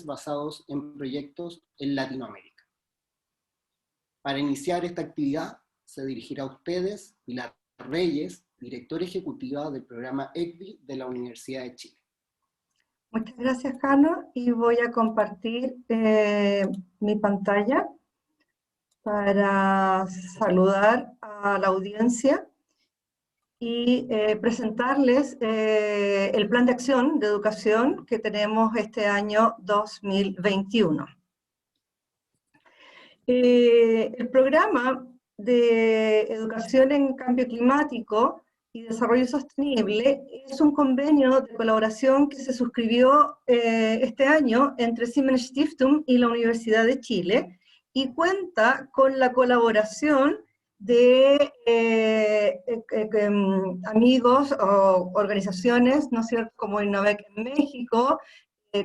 basados en proyectos en Latinoamérica. Para iniciar esta actividad se dirigirá a ustedes Pilar Reyes, directora ejecutiva del programa ECBI de la Universidad de Chile. Muchas gracias, Jano, y voy a compartir mi pantalla para saludar a la audiencia y presentarles el plan de acción de educación que tenemos este año 2021. El programa de educación en cambio climático y desarrollo sostenible es un convenio de colaboración que se suscribió este año entre Siemens Stiftung y la Universidad de Chile y cuenta con la colaboración de amigos o organizaciones, ¿no es cierto?, como Innovec en México,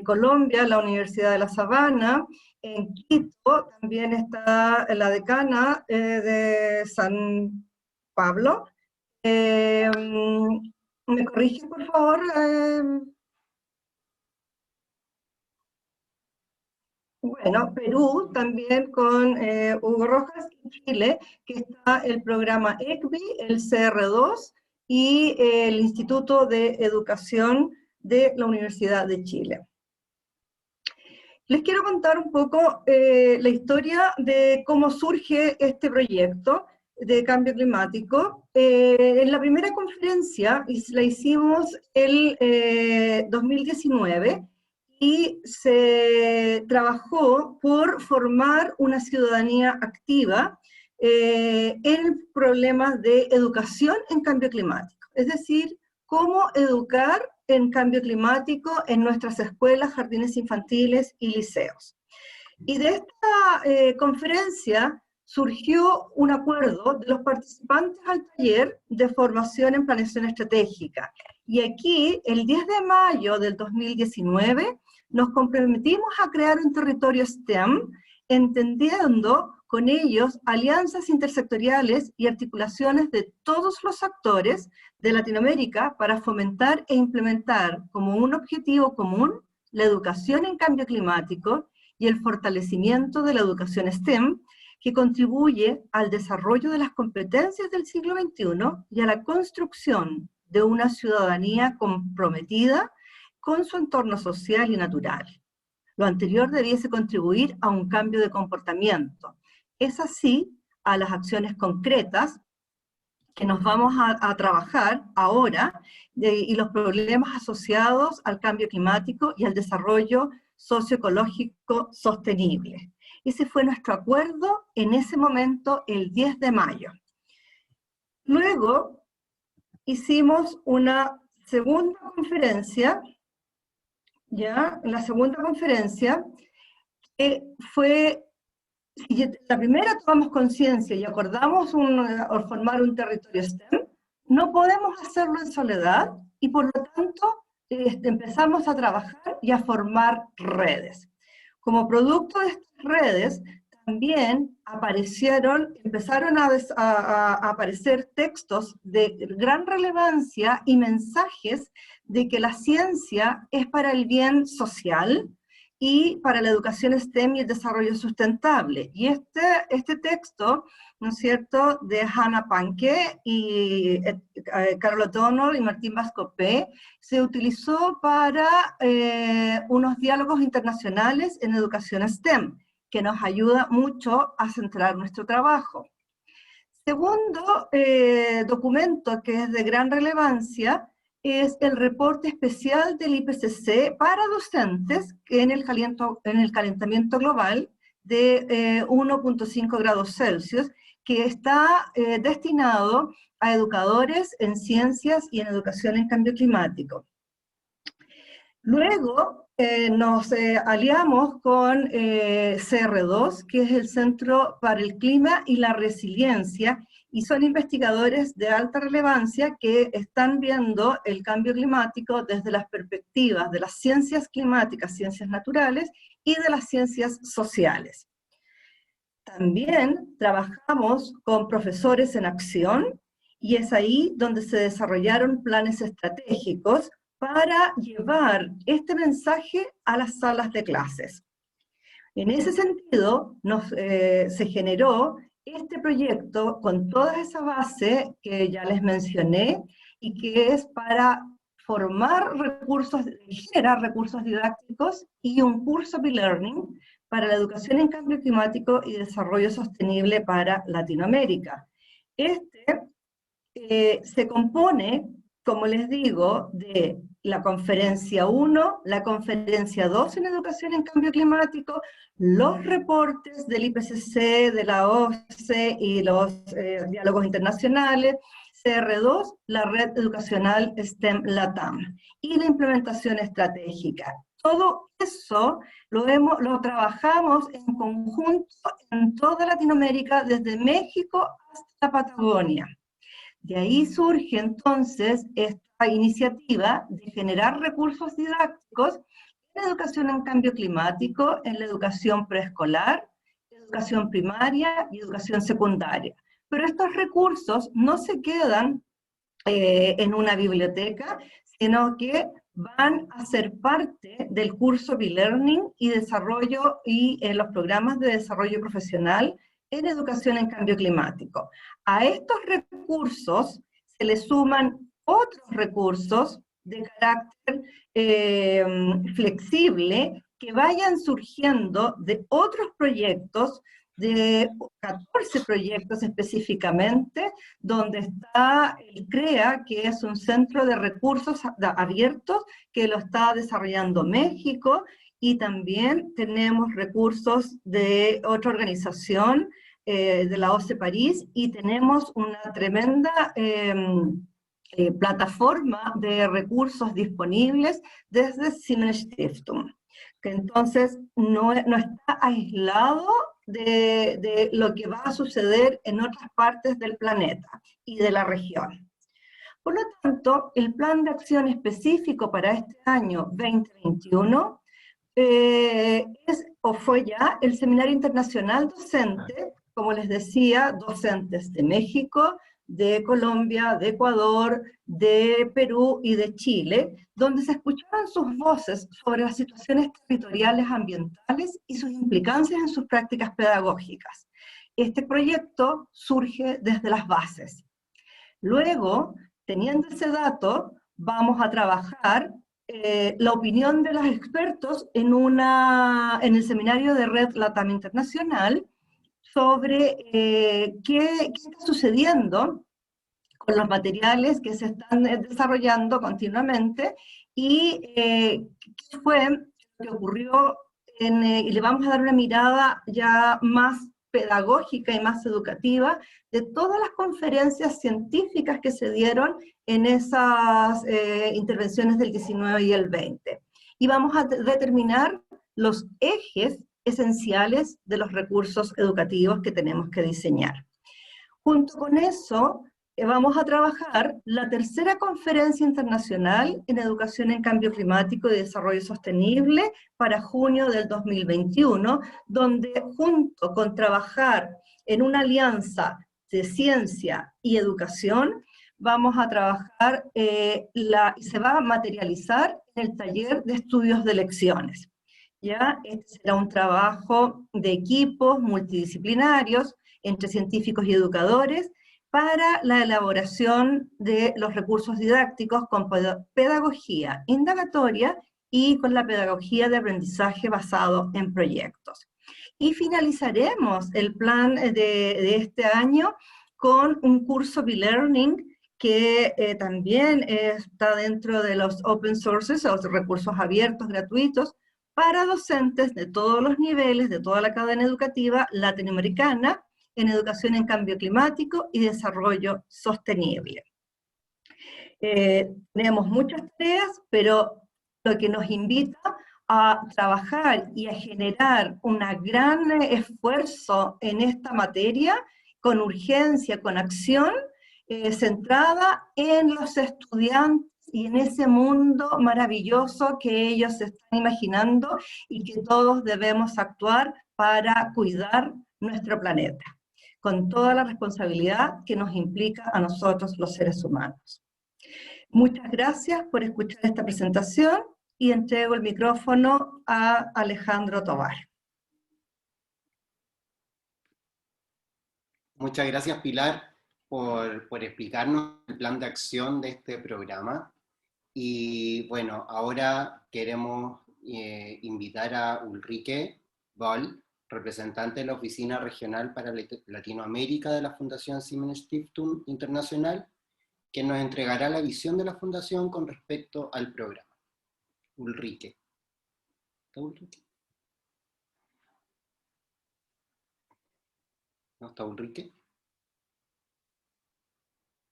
Colombia, la Universidad de La Sabana, en Quito también está la decana de San Pablo. ¿Me corrigen, por favor? Bueno, Perú también con Hugo Rojas, y Chile, que está el programa ECBI, el CR2 y el Instituto de Educación de la Universidad de Chile. Les quiero contar un poco la historia de cómo surge este proyecto de cambio climático. En la primera conferencia la hicimos el 2019 y se trabajó por formar una ciudadanía activa en problemas de educación en cambio climático. Es decir, cómo educar en cambio climático en nuestras escuelas, jardines infantiles y liceos. Y de esta conferencia surgió un acuerdo de los participantes al taller de formación en planeación estratégica. Y aquí, el 10 de mayo del 2019, nos comprometimos a crear un territorio STEM, entendiendo con ellos alianzas intersectoriales y articulaciones de todos los actores de Latinoamérica para fomentar e implementar como un objetivo común la educación en cambio climático y el fortalecimiento de la educación STEM, que contribuye al desarrollo de las competencias del siglo XXI y a la construcción de una ciudadanía comprometida con su entorno social y natural. Lo anterior debiese contribuir a un cambio de comportamiento. Es así a las acciones concretas que nos vamos a trabajar ahora y los problemas asociados al cambio climático y al desarrollo socioecológico sostenible. Ese fue nuestro acuerdo en ese momento, el 10 de mayo. Luego hicimos una segunda conferencia, ¿ya? La segunda conferencia fue, la primera tomamos conciencia y acordamos formar un territorio STEM, no podemos hacerlo en soledad y por lo tanto empezamos a trabajar y a formar redes. Como producto de estas redes también empezaron a aparecer textos de gran relevancia y mensajes de que la ciencia es para el bien social y para la educación STEM y el desarrollo sustentable. Y este texto, ¿no es cierto?, de Hannah Panke y Carol O'Donnell y Martín Vascopé, se utilizó para unos diálogos internacionales en educación STEM, que nos ayuda mucho a centrar nuestro trabajo. Segundo documento que es de gran relevancia es el reporte especial del IPCC para docentes en el calentamiento global de 1.5 grados Celsius, que está destinado a educadores en ciencias y en educación en cambio climático. Luego nos aliamos con CR2, que es el Centro para el Clima y la Resiliencia, y son investigadores de alta relevancia que están viendo el cambio climático desde las perspectivas de las ciencias climáticas, ciencias naturales, y de las ciencias sociales. También trabajamos con profesores en acción, y es ahí donde se desarrollaron planes estratégicos para llevar este mensaje a las salas de clases. En ese sentido, se generó este proyecto con toda esa base que ya les mencioné y que es para formar recursos, generar recursos didácticos y un curso e-learning para la educación en cambio climático y desarrollo sostenible para Latinoamérica. Se compone, como les digo, de la conferencia 1, la conferencia 2 en educación en cambio climático, los reportes del IPCC, de la OSCE y los diálogos internacionales, CR2, la red educacional STEM LATAM, y la implementación estratégica. Todo eso lo trabajamos en conjunto en toda Latinoamérica, desde México hasta la Patagonia. De ahí surge entonces esta iniciativa de generar recursos didácticos en la educación en cambio climático, en la educación preescolar, educación primaria y educación secundaria. Pero estos recursos no se quedan en una biblioteca, sino que van a ser parte del curso e-learning y desarrollo y los programas de desarrollo profesional en educación en cambio climático. A estos recursos se le suman otros recursos de carácter flexible que vayan surgiendo de otros proyectos, de 14 proyectos específicamente, donde está el CREA, que es un centro de recursos abiertos que lo está desarrollando México, y también tenemos recursos de otra organización, de la OSCE París, y tenemos una tremenda plataforma de recursos disponibles desde Siemens Stiftung, que entonces no está aislado de lo que va a suceder en otras partes del planeta y de la región. Por lo tanto, el plan de acción específico para este año 2021 fue ya el Seminario Internacional Docente, como les decía, docentes de México, de Colombia, de Ecuador, de Perú y de Chile, donde se escuchaban sus voces sobre las situaciones territoriales ambientales y sus implicancias en sus prácticas pedagógicas. Este proyecto surge desde las bases. Luego, teniendo ese dato, vamos a trabajar la opinión de los expertos en el seminario de Red LATAM Internacional sobre qué está sucediendo con los materiales que se están desarrollando continuamente y qué fue lo que ocurrió y le vamos a dar una mirada ya más pedagógica y más educativa de todas las conferencias científicas que se dieron en esas intervenciones del 19 y el 20. Y vamos a determinar los ejes esenciales de los recursos educativos que tenemos que diseñar. Junto con eso, vamos a trabajar la tercera conferencia internacional en educación en cambio climático y desarrollo sostenible para junio del 2021, donde junto con trabajar en una alianza de ciencia y educación, vamos a trabajar y se va a materializar en el taller de estudios de elecciones. ¿Ya? Este será un trabajo de equipos multidisciplinarios entre científicos y educadores para la elaboración de los recursos didácticos con pedagogía indagatoria y con la pedagogía de aprendizaje basado en proyectos. Y finalizaremos el plan de este año con un curso e-learning que también está dentro de los open sources, los recursos abiertos gratuitos, para docentes de todos los niveles, de toda la cadena educativa latinoamericana, en educación en cambio climático y desarrollo sostenible. Tenemos muchas tareas, pero lo que nos invita a trabajar y a generar un gran esfuerzo en esta materia, con urgencia, con acción, centrada en los estudiantes y en ese mundo maravilloso que ellos se están imaginando y que todos debemos actuar para cuidar nuestro planeta, con toda la responsabilidad que nos implica a nosotros los seres humanos. Muchas gracias por escuchar esta presentación y entrego el micrófono a Alejandro Tovar. Muchas gracias, Pilar, por explicarnos el plan de acción de este programa. Y bueno, ahora queremos invitar a Ulrike Boll, representante de la Oficina Regional para Latinoamérica de la Fundación Siemens Stiftung Internacional, que nos entregará la visión de la Fundación con respecto al programa. Ulrike. ¿Está Ulrike? ¿No está Ulrike?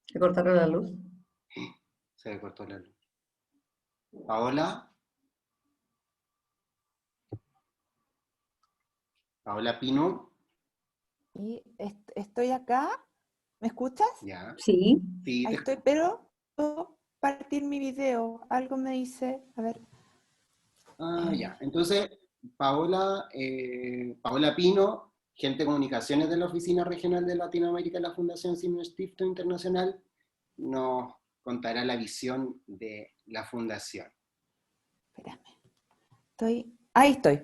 ¿Se cortaron la luz? Se cortó la luz. Paola. Paola Pino. Y estoy acá, ¿me escuchas? Ya. Sí. Sí, Ahí estoy, pero puedo partir mi video. Algo me dice, a ver. Ya. Entonces, Paola Pino, gente de comunicaciones de la Oficina Regional de Latinoamérica de la Fundación Siemens Stiftung Internacional, nos contará la visión de la Fundación. Espérame. Ahí estoy.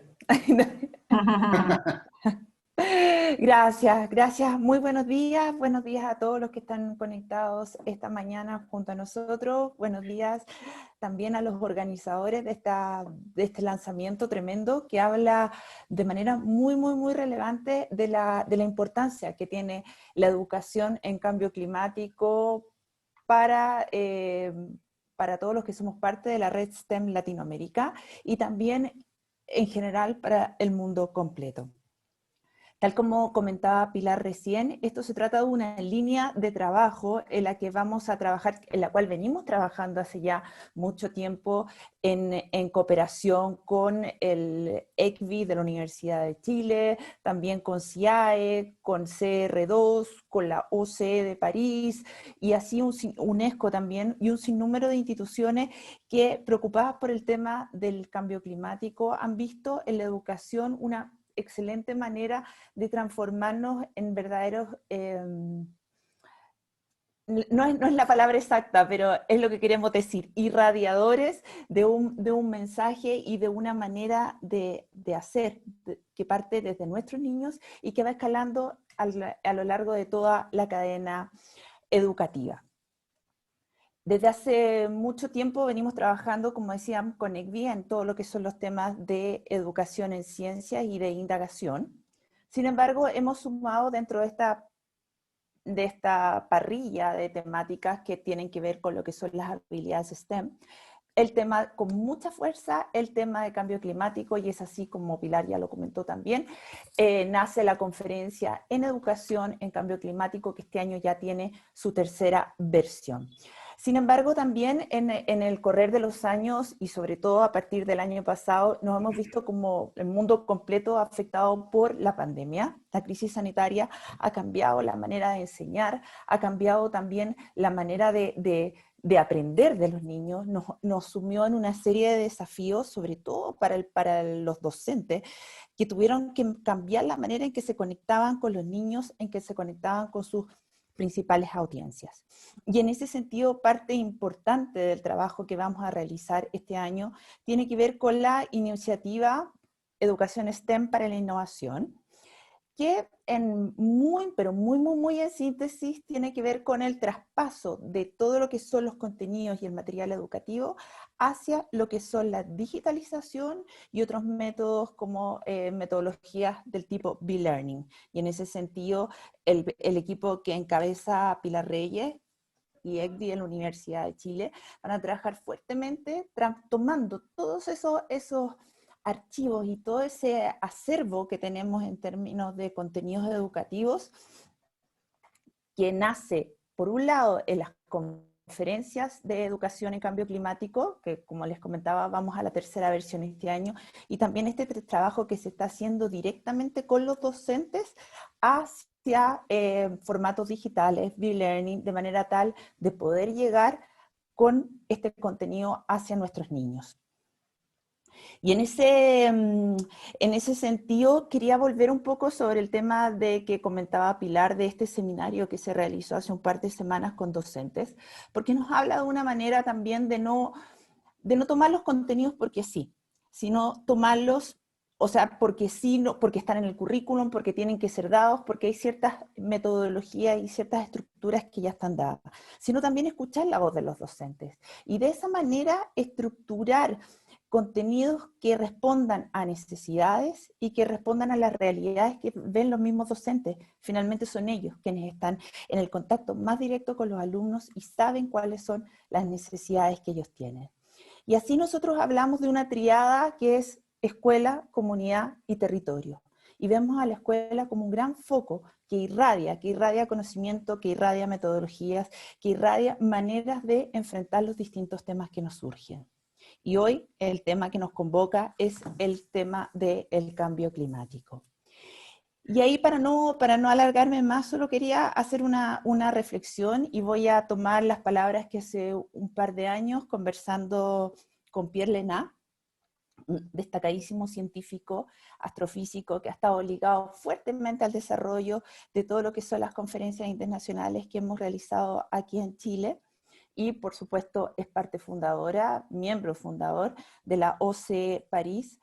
Gracias, gracias. Muy buenos días a todos los que están conectados esta mañana junto a nosotros. Buenos días también a los organizadores de este lanzamiento tremendo que habla de manera muy relevante de la importancia que tiene la educación en cambio climático para todos los que somos parte de la red STEM Latinoamérica y también en general para el mundo completo. Tal como comentaba Pilar recién, esto se trata de una línea de trabajo en la que vamos a trabajar, en la cual venimos trabajando hace ya mucho tiempo en cooperación con el ECVI de la Universidad de Chile, también con CIAE, con CR2, con la OCE de París, y así UNESCO también, y un sinnúmero de instituciones que, preocupadas por el tema del cambio climático, han visto en la educación una excelente manera de transformarnos en verdaderos, no es la palabra exacta, pero es lo que queremos decir, irradiadores de un mensaje y de una manera de hacer que parte desde nuestros niños y que va escalando a lo largo de toda la cadena educativa. Desde hace mucho tiempo venimos trabajando, como decíamos, con ECVI en todo lo que son los temas de educación en ciencias y de indagación. Sin embargo, hemos sumado dentro de esta parrilla de temáticas que tienen que ver con lo que son las habilidades STEM, el tema con mucha fuerza, el tema de cambio climático, y es así como Pilar ya lo comentó también, nace la conferencia en educación en cambio climático, que este año ya tiene su tercera versión. Sin embargo, también en el correr de los años, y sobre todo a partir del año pasado, nos hemos visto como el mundo completo afectado por la pandemia. La crisis sanitaria ha cambiado la manera de enseñar, ha cambiado también la manera de aprender de los niños, nos sumió en una serie de desafíos, sobre todo para los docentes, que tuvieron que cambiar la manera en que se conectaban con los niños, en que se conectaban con sus principales audiencias. Y en ese sentido, parte importante del trabajo que vamos a realizar este año tiene que ver con la iniciativa Educación STEM para la Innovación, que pero muy en síntesis tiene que ver con el traspaso de todo lo que son los contenidos y el material educativo hacia lo que son la digitalización y otros métodos como metodologías del tipo B-Learning. Y en ese sentido, el equipo que encabeza Pilar Reyes y ECVI en la Universidad de Chile van a trabajar fuertemente tomando todos esos archivos y todo ese acervo que tenemos en términos de contenidos educativos, que nace, por un lado, en las conferencias de educación en cambio climático, que como les comentaba, vamos a la tercera versión este año, y también este trabajo que se está haciendo directamente con los docentes hacia formatos digitales, B-Learning, de manera tal de poder llegar con este contenido hacia nuestros niños. Y en ese sentido quería volver un poco sobre el tema de que comentaba Pilar de este seminario que se realizó hace un par de semanas con docentes, porque nos habla de una manera también de no tomar los contenidos porque sí, sino tomarlos, o sea, porque sí, no, porque están en el currículum, porque tienen que ser dados, porque hay ciertas metodologías y ciertas estructuras que ya están dadas, sino también escuchar la voz de los docentes. Y de esa manera estructurar contenidos que respondan a necesidades y que respondan a las realidades que ven los mismos docentes. Finalmente son ellos quienes están en el contacto más directo con los alumnos y saben cuáles son las necesidades que ellos tienen. Y así nosotros hablamos de una triada que es escuela, comunidad y territorio. Y vemos a la escuela como un gran foco que irradia conocimiento, que irradia metodologías, que irradia maneras de enfrentar los distintos temas que nos surgen. Y hoy el tema que nos convoca es el tema del cambio climático. Y ahí para no alargarme más, solo quería hacer una reflexión y voy a tomar las palabras que hace un par de años conversando con Pierre Lenat, un destacadísimo científico astrofísico que ha estado ligado fuertemente al desarrollo de todo lo que son las conferencias internacionales que hemos realizado aquí en Chile, y por supuesto es parte fundadora, miembro fundador de la OCE París.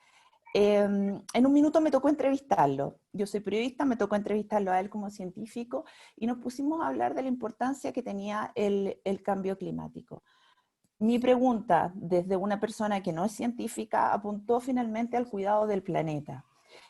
En un minuto me tocó entrevistarlo. Yo soy periodista, me tocó entrevistarlo a él como científico y nos pusimos a hablar de la importancia que tenía el cambio climático. Mi pregunta, desde una persona que no es científica, apuntó finalmente al cuidado del planeta.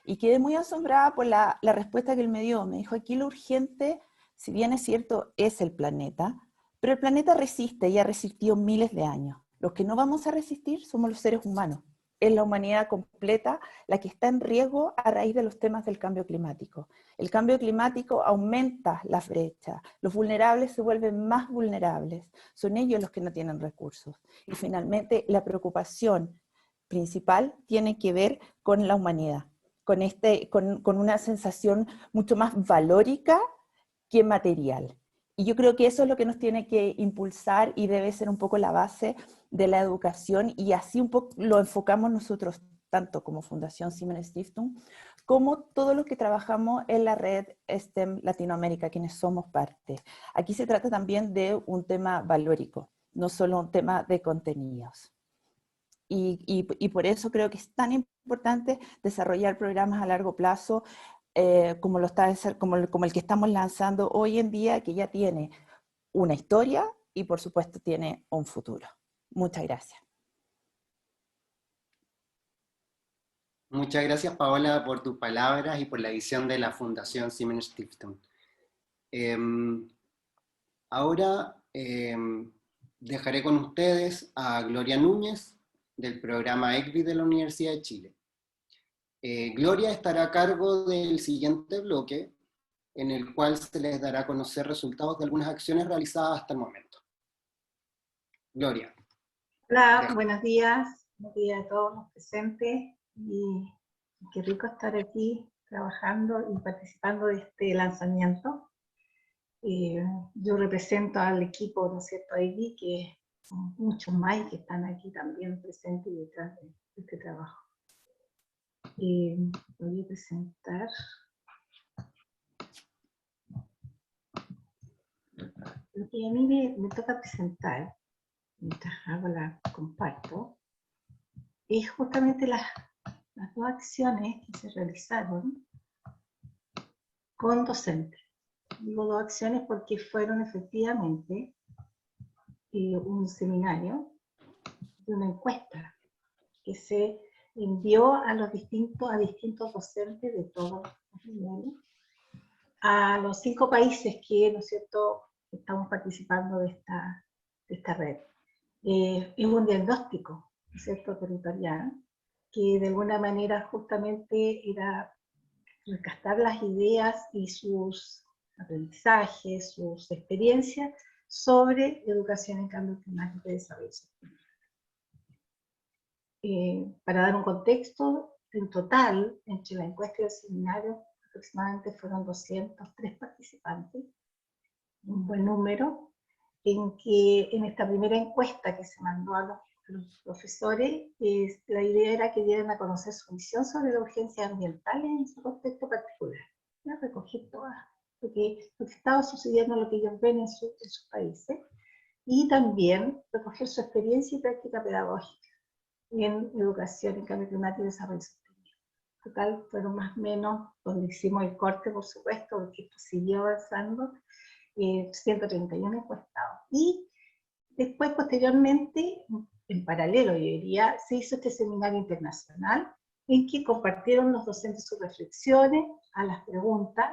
Y quedé muy asombrada por la respuesta que él me dio. Me dijo, aquí lo urgente, si bien es cierto, es el planeta, pero el planeta resiste y ha resistido miles de años. Los que no vamos a resistir somos los seres humanos. Es la humanidad completa la que está en riesgo a raíz de los temas del cambio climático. El cambio climático aumenta las brechas, los vulnerables se vuelven más vulnerables, son ellos los que no tienen recursos. Y finalmente la preocupación principal tiene que ver con la humanidad, con una sensación mucho más valórica que material. Y yo creo que eso es lo que nos tiene que impulsar y debe ser un poco la base de la educación, y así un poco lo enfocamos nosotros, tanto como Fundación Siemens Stiftung, como todos los que trabajamos en la red STEM Latinoamérica, quienes somos parte. Aquí se trata también de un tema valórico, no solo un tema de contenidos. Y por eso creo que es tan importante desarrollar programas a largo plazo, como el que estamos lanzando hoy en día, que ya tiene una historia y por supuesto tiene un futuro. Muchas gracias. Muchas gracias, Paola, por tus palabras y por la visión de la Fundación Siemens Stiftung. Ahora dejaré con ustedes a Gloria Núñez, del programa ECVI de la Universidad de Chile. Gloria estará a cargo del siguiente bloque, en el cual se les dará a conocer resultados de algunas acciones realizadas hasta el momento. Gloria. Hola, buenos días a todos los presentes, y qué rico estar aquí trabajando y participando de este lanzamiento. Yo represento al equipo, ¿no es cierto?, IB, que son muchos más que están aquí también presentes y detrás de este trabajo. Voy a presentar. Lo que a mí me toca presentar, mientras comparto, es justamente las dos acciones que se realizaron con docentes. Digo dos acciones porque fueron efectivamente un seminario de una encuesta que se envió a distintos docentes de todos los niveles, a los 5 países que, ¿no es cierto?, estamos participando de esta red. Es un diagnóstico, ¿no es cierto?, territorial, que de alguna manera justamente era recastar las ideas y sus aprendizajes, sus experiencias sobre educación en cambio climático y desarrollo sostenible. Para dar un contexto, en total, entre la encuesta y el seminario, aproximadamente fueron 203 participantes, un buen número, en esta primera encuesta que se mandó a los los profesores, la idea era que dieran a conocer su visión sobre la urgencia ambiental en su contexto particular. ¿Ya? Recoger todo lo que estaba sucediendo, lo que ellos ven en sus países, y también recoger su experiencia y práctica pedagógica en educación, en cambio climático y desarrollo sostenible. Total, fueron más o menos, donde hicimos el corte, por supuesto, porque esto siguió avanzando, 131 encuestados. Y después, posteriormente, en paralelo, yo diría, se hizo este seminario internacional en que compartieron los docentes sus reflexiones a las preguntas,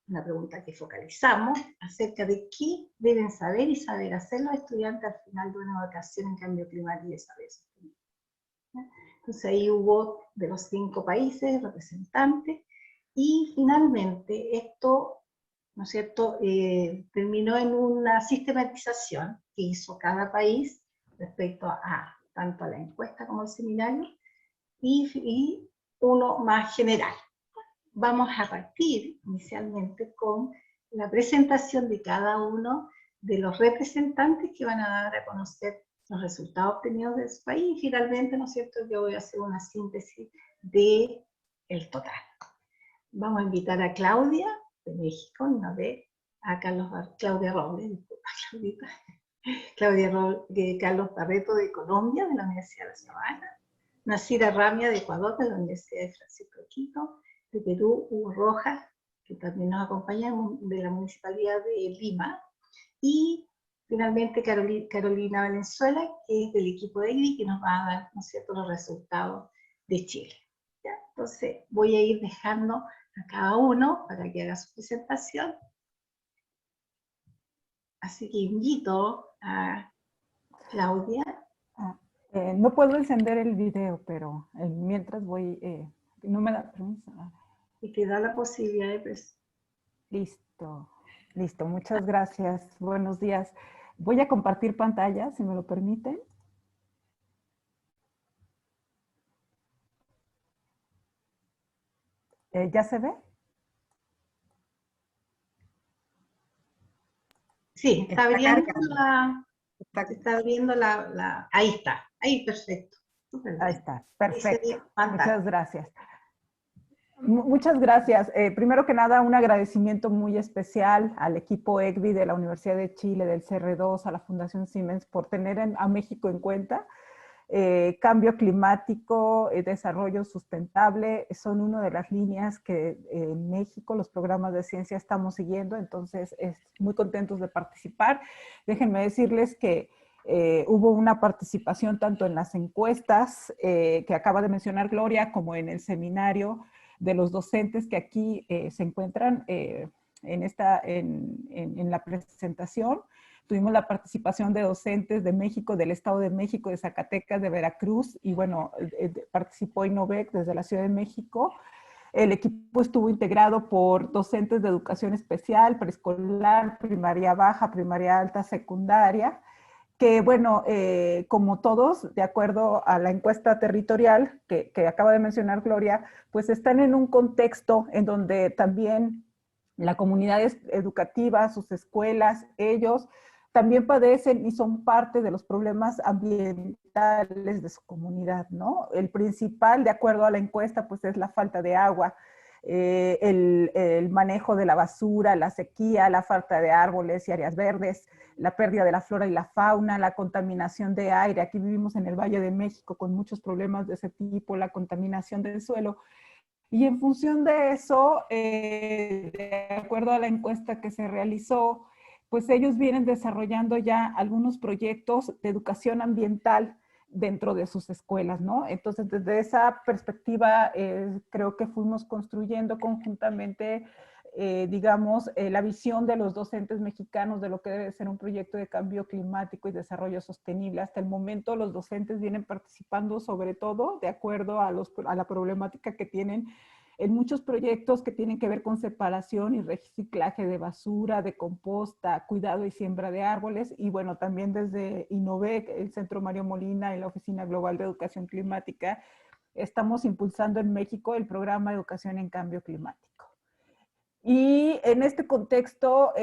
una pregunta que focalizamos acerca de qué deben saber y saber hacer los estudiantes al final de una vacación en cambio climático y desarrollo sostenible. Entonces ahí hubo de los 5 países representantes, y finalmente esto, ¿no es cierto?, terminó en una sistematización que hizo cada país respecto a tanto a la encuesta como al seminario, y uno más general. Vamos a partir inicialmente con la presentación de cada uno de los representantes que van a dar a conocer los resultados obtenidos de su país, y finalmente, ¿no es cierto?, yo voy a hacer una síntesis del total. Vamos a invitar a Claudia, de México, y a Claudia Robles, disculpa, Claudita. Carlos Barreto, de Colombia, de la Universidad de La Sabana. Nacira Ramia, de Ecuador, de la Universidad de Francisco de Quito. De Perú, Hugo Rojas, que también nos acompaña, de la Municipalidad de Lima. Y finalmente Carolina Valenzuela, que es del equipo de EGDI, que nos va a dar, ¿no es cierto?, los resultados de Chile. ¿Ya? Entonces voy a ir dejando a cada uno para que haga su presentación. Así que invito a Claudia. No puedo encender el video, pero mientras voy, no me da permiso. Y te da la posibilidad de Listo, listo, muchas gracias. Buenos días. Voy a compartir pantalla, si me lo permiten. ¿Ya se ve? Sí, está abriendo ahí está, ahí perfecto. Ahí está, perfecto. Muchas gracias. Muchas gracias. Primero que nada, un agradecimiento muy especial al equipo EGDI de la Universidad de Chile, del CR2, a la Fundación Siemens, por tener a México en cuenta. Cambio climático, desarrollo sustentable, son una de las líneas que en México los programas de ciencia estamos siguiendo, entonces muy contentos de participar. Déjenme decirles que hubo una participación tanto en las encuestas que acaba de mencionar Gloria, como en el seminario de los docentes que aquí se encuentran en la presentación. Tuvimos la participación de docentes de México, del Estado de México, de Zacatecas, de Veracruz, y bueno, participó Innovec desde la Ciudad de México. El equipo estuvo integrado por docentes de educación especial, preescolar, primaria baja, primaria alta, secundaria, que bueno, como todos, de acuerdo a la encuesta territorial que acaba de mencionar Gloria, pues están en un contexto en donde también la comunidad educativa, sus escuelas, ellos también padecen y son parte de los problemas ambientales de su comunidad, ¿no? El principal, de acuerdo a la encuesta, pues es la falta de agua, el manejo de la basura, la sequía, la falta de árboles y áreas verdes, la pérdida de la flora y la fauna, la contaminación de aire. Aquí vivimos en el Valle de México con muchos problemas de ese tipo, la contaminación del suelo. Y en función de eso, de acuerdo a la encuesta que se realizó, pues ellos vienen desarrollando ya algunos proyectos de educación ambiental dentro de sus escuelas, ¿no? Entonces, desde esa perspectiva, creo que fuimos construyendo conjuntamente, digamos, la visión de los docentes mexicanos de lo que debe ser un proyecto de cambio climático y desarrollo sostenible. Hasta el momento, los docentes vienen participando sobre todo de acuerdo a la problemática que tienen en muchos proyectos que tienen que ver con separación y reciclaje de basura, de composta, cuidado y siembra de árboles. Y bueno, también desde Innovec, el Centro Mario Molina y la Oficina Global de Educación Climática, estamos impulsando en México el programa de Educación en Cambio Climático. Y en este contexto,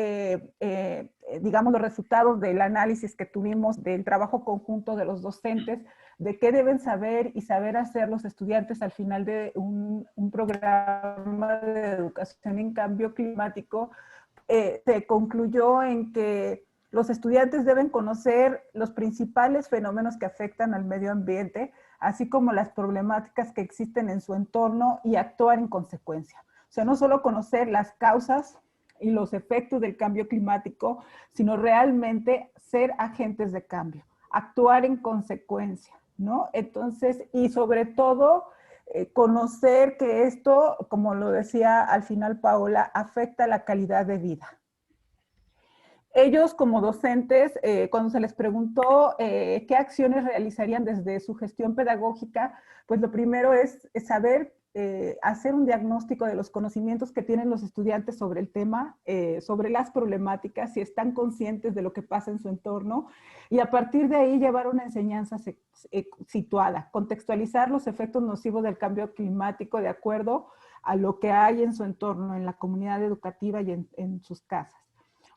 digamos, los resultados del análisis que tuvimos del trabajo conjunto de los docentes, de qué deben saber y saber hacer los estudiantes al final de un programa de educación en cambio climático, se concluyó en que los estudiantes deben conocer los principales fenómenos que afectan al medio ambiente, así como las problemáticas que existen en su entorno y actuar en consecuencia. O sea, no solo conocer las causas y los efectos del cambio climático, sino realmente ser agentes de cambio, actuar en consecuencia, ¿no? Entonces, y sobre todo, conocer que esto, como lo decía al final Paola, afecta la calidad de vida. Ellos como docentes, cuando se les preguntó qué acciones realizarían desde su gestión pedagógica, pues lo primero es saber hacer un diagnóstico de los conocimientos que tienen los estudiantes sobre el tema, sobre las problemáticas, si están conscientes de lo que pasa en su entorno, y a partir de ahí llevar una enseñanza situada, contextualizar los efectos nocivos del cambio climático de acuerdo a lo que hay en su entorno, en la comunidad educativa y en sus casas.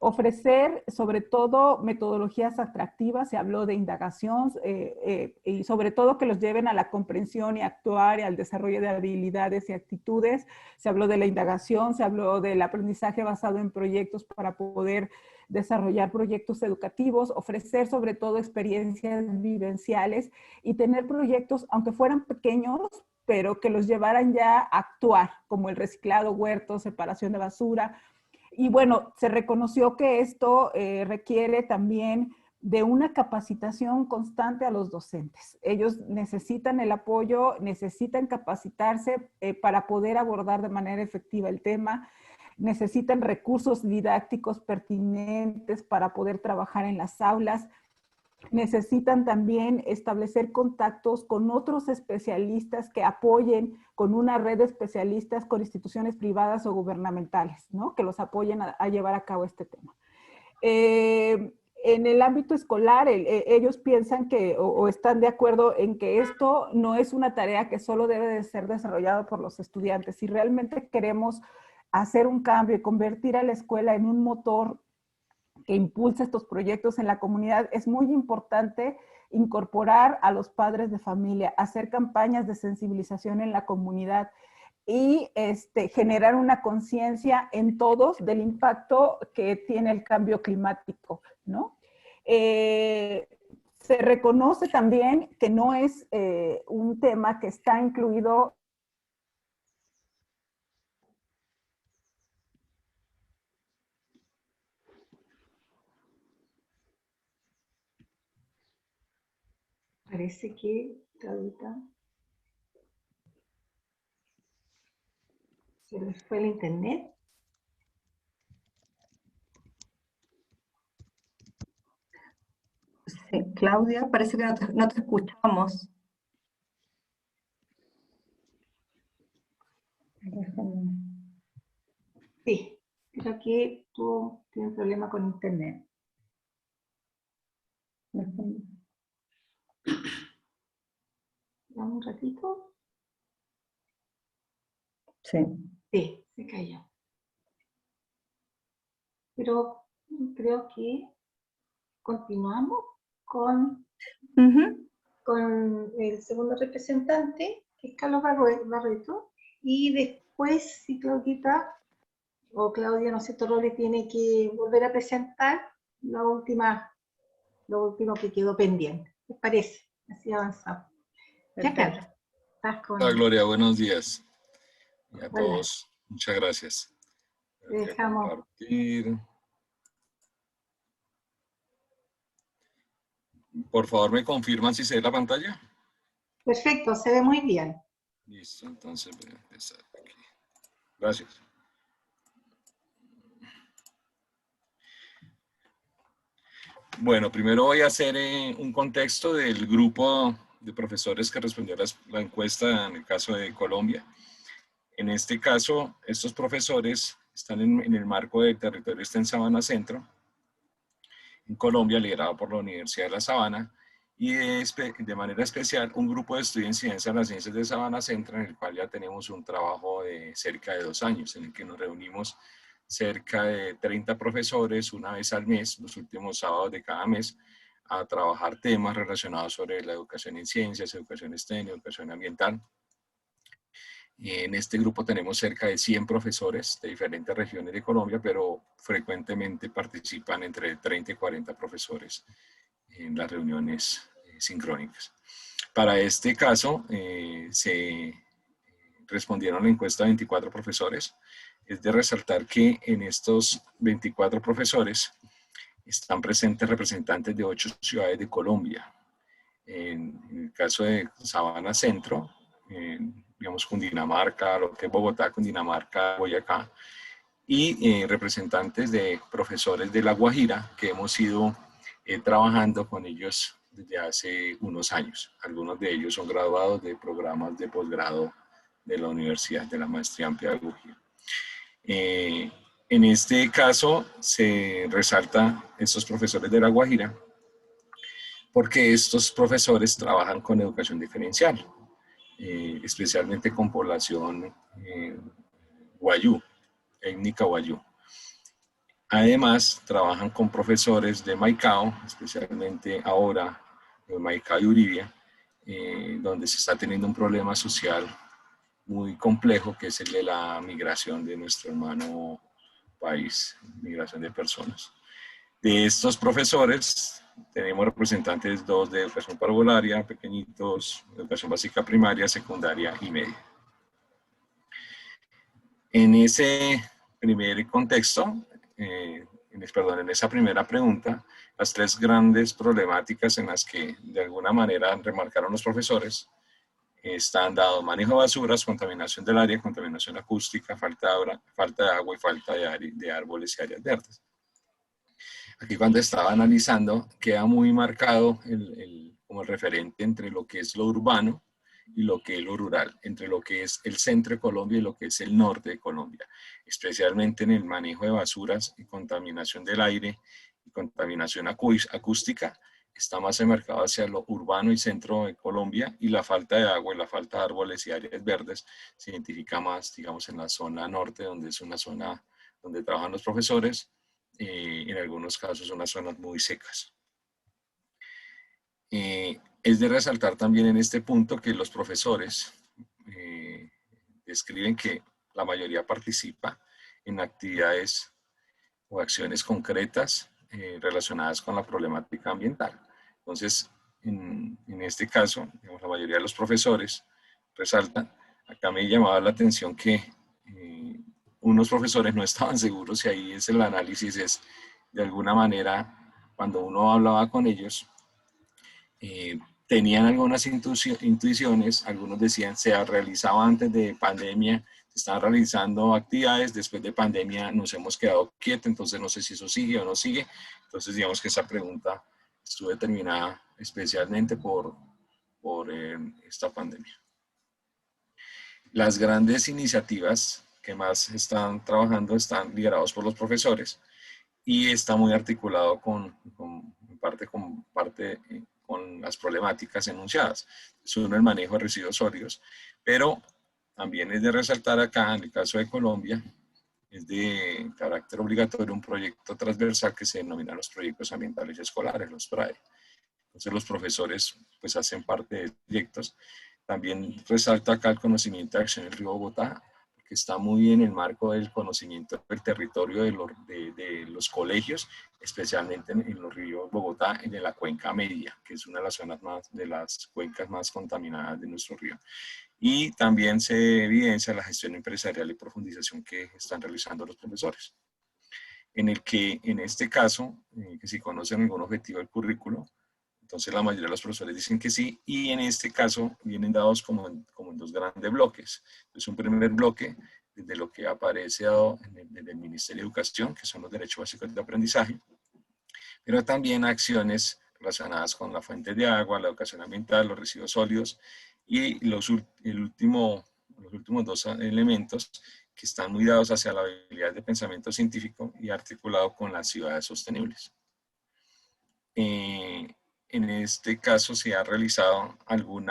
Ofrecer, sobre todo, metodologías atractivas, se habló de indagación y sobre todo que los lleven a la comprensión y actuar y al desarrollo de habilidades y actitudes. Se habló de la indagación, se habló del aprendizaje basado en proyectos para poder desarrollar proyectos educativos, ofrecer sobre todo experiencias vivenciales y tener proyectos, aunque fueran pequeños, pero que los llevaran ya a actuar, como el reciclado, huertos, separación de basura. Y bueno, se reconoció que esto requiere también de una capacitación constante a los docentes. Ellos necesitan el apoyo, necesitan capacitarse para poder abordar de manera efectiva el tema, necesitan recursos didácticos pertinentes para poder trabajar en las aulas, necesitan también establecer contactos con otros especialistas que apoyen con una red de especialistas con instituciones privadas o gubernamentales, ¿no? Que los apoyen a llevar a cabo este tema. En el ámbito escolar, ellos piensan que, o están de acuerdo en que esto no es una tarea que solo debe de ser desarrollada por los estudiantes. Si realmente queremos hacer un cambio y convertir a la escuela en un motor que impulsa estos proyectos en la comunidad, es muy importante incorporar a los padres de familia, hacer campañas de sensibilización en la comunidad y generar una conciencia en todos del impacto que tiene el cambio climático, ¿no? Se reconoce también que no es un tema que está incluido . Parece que ahorita se les fue el internet. Sí, Claudia, parece que no te escuchamos. Sí, creo que tú tienes un problema con internet. Dame un ratito. Sí. Sí, se cayó. Pero creo que continuamos con, con el segundo representante, que es Carlos Barreto, y después, si Claudita o Claudia, no sé, Torrole tiene que volver a presentar lo último que quedó pendiente. ¿Les parece? Así avanzamos. Ya, Carlos, estás con... Hola, Gloria, buenos días. Y a Hola. todos, muchas gracias. Te dejamos. Compartir. Por favor, ¿me confirman si se ve la pantalla? Perfecto, se ve muy bien. Listo, entonces voy a empezar aquí. Gracias. Bueno, primero voy a hacer un contexto del grupo de profesores que respondió la encuesta en el caso de Colombia. En este caso, estos profesores están en el marco del territorio está en Sabana Centro, en Colombia, liderado por la Universidad de La Sabana, y de manera especial un grupo de estudio en ciencia en las ciencias de Sabana Centro, en el cual ya tenemos un trabajo de cerca de 2 años, en el que nos reunimos cerca de 30 profesores una vez al mes, los últimos sábados de cada mes, a trabajar temas relacionados sobre la educación en ciencias, educación STEM, educación ambiental. En este grupo tenemos cerca de 100 profesores de diferentes regiones de Colombia, pero frecuentemente participan entre 30 y 40 profesores en las reuniones sincrónicas. Para este caso, se respondieron a la encuesta 24 profesores. Es de resaltar que en estos 24 profesores están presentes representantes de 8 ciudades de Colombia. En el caso de Sabana Centro, digamos Cundinamarca, lo que es Bogotá, Cundinamarca, Boyacá, y representantes de profesores de La Guajira que hemos ido trabajando con ellos desde hace unos años. Algunos de ellos son graduados de programas de posgrado de la Universidad de la Maestría en Pedagogía. En este caso se resalta estos profesores de La Guajira porque estos profesores trabajan con educación diferencial, especialmente con población guayú, étnica guayú. Además, trabajan con profesores de Maicao, especialmente ahora de Maicao y Uribia, donde se está teniendo un problema social muy complejo, que es el de la migración de nuestro hermano país, migración de personas. De estos profesores, tenemos representantes 2 de educación parvularia, pequeñitos, educación básica primaria, secundaria y media. En ese primer contexto, en esa primera pregunta, las 3 grandes problemáticas en las que de alguna manera remarcaron los profesores están dados: manejo de basuras, contaminación del área, contaminación acústica, falta de agua y falta de árboles y áreas verdes. Aquí, cuando estaba analizando, queda muy marcado como el referente entre lo que es lo urbano y lo que es lo rural, entre lo que es el centro de Colombia y lo que es el norte de Colombia, especialmente en el manejo de basuras y contaminación del aire y contaminación acústica. Está más enmarcado hacia lo urbano y centro de Colombia, y la falta de agua y la falta de árboles y áreas verdes se identifica más, digamos, en la zona norte, donde es una zona donde trabajan los profesores, en algunos casos unas zonas muy secas. Es de resaltar también en este punto que los profesores describen que la mayoría participa en actividades o acciones concretas relacionadas con la problemática ambiental. Entonces, en este caso, digamos, la mayoría de los profesores resaltan. Acá me llamaba la atención que unos profesores no estaban seguros, y ahí es el análisis, es de alguna manera, cuando uno hablaba con ellos, tenían algunas intuiciones. Algunos decían se realizaba antes de pandemia, se estaban realizando actividades, después de pandemia nos hemos quedado quietos, entonces no sé si eso sigue o no sigue. Entonces, digamos que esa pregunta estuvo determinada especialmente por esta pandemia. Las grandes iniciativas que más están trabajando están liderados por los profesores, y está muy articulado con las problemáticas enunciadas. Es uno, el manejo de residuos sólidos, pero también es de resaltar acá, en el caso de Colombia, es de carácter obligatorio un proyecto transversal que se denomina los proyectos ambientales escolares, los PRAE. Entonces los profesores pues hacen parte de proyectos. También resalta acá el conocimiento de acción del río Bogotá, que está muy en el marco del conocimiento del territorio de los colegios, especialmente en los ríos Bogotá, en la cuenca media, que es una de las zonas de las cuencas más contaminadas de nuestro río. Y también se evidencia la gestión empresarial y profundización que están realizando los profesores. En este caso, que si conocen algún objetivo del currículo, entonces la mayoría de los profesores dicen que sí, y en este caso vienen dados como en 2 grandes bloques. Entonces, un primer bloque desde lo que aparece desde el Ministerio de Educación, que son los derechos básicos de aprendizaje, pero también acciones relacionadas con la fuente de agua, la educación ambiental, los residuos sólidos, y los últimos 2 elementos que están muy dados hacia la habilidad de pensamiento científico y articulado con las ciudades sostenibles. en este caso se ha realizado algún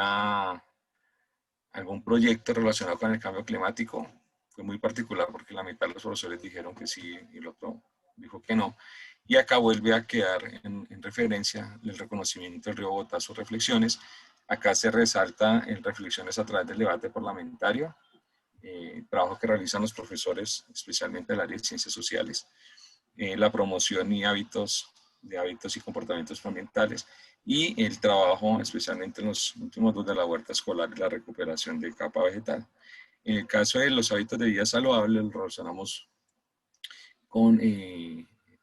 proyecto relacionado con el cambio climático. Fue muy particular porque la mitad de los profesores dijeron que sí y el otro dijo que no. Y acá vuelve a quedar en referencia el reconocimiento del río Bogotá, sus reflexiones. Acá se resalta en reflexiones a través del debate parlamentario, trabajo que realizan los profesores, especialmente del área de ciencias sociales, la promoción de hábitos y comportamientos ambientales, y el trabajo, especialmente en los últimos dos de la huerta escolar, y la recuperación de capa vegetal. En el caso de los hábitos de vida saludable, lo relacionamos con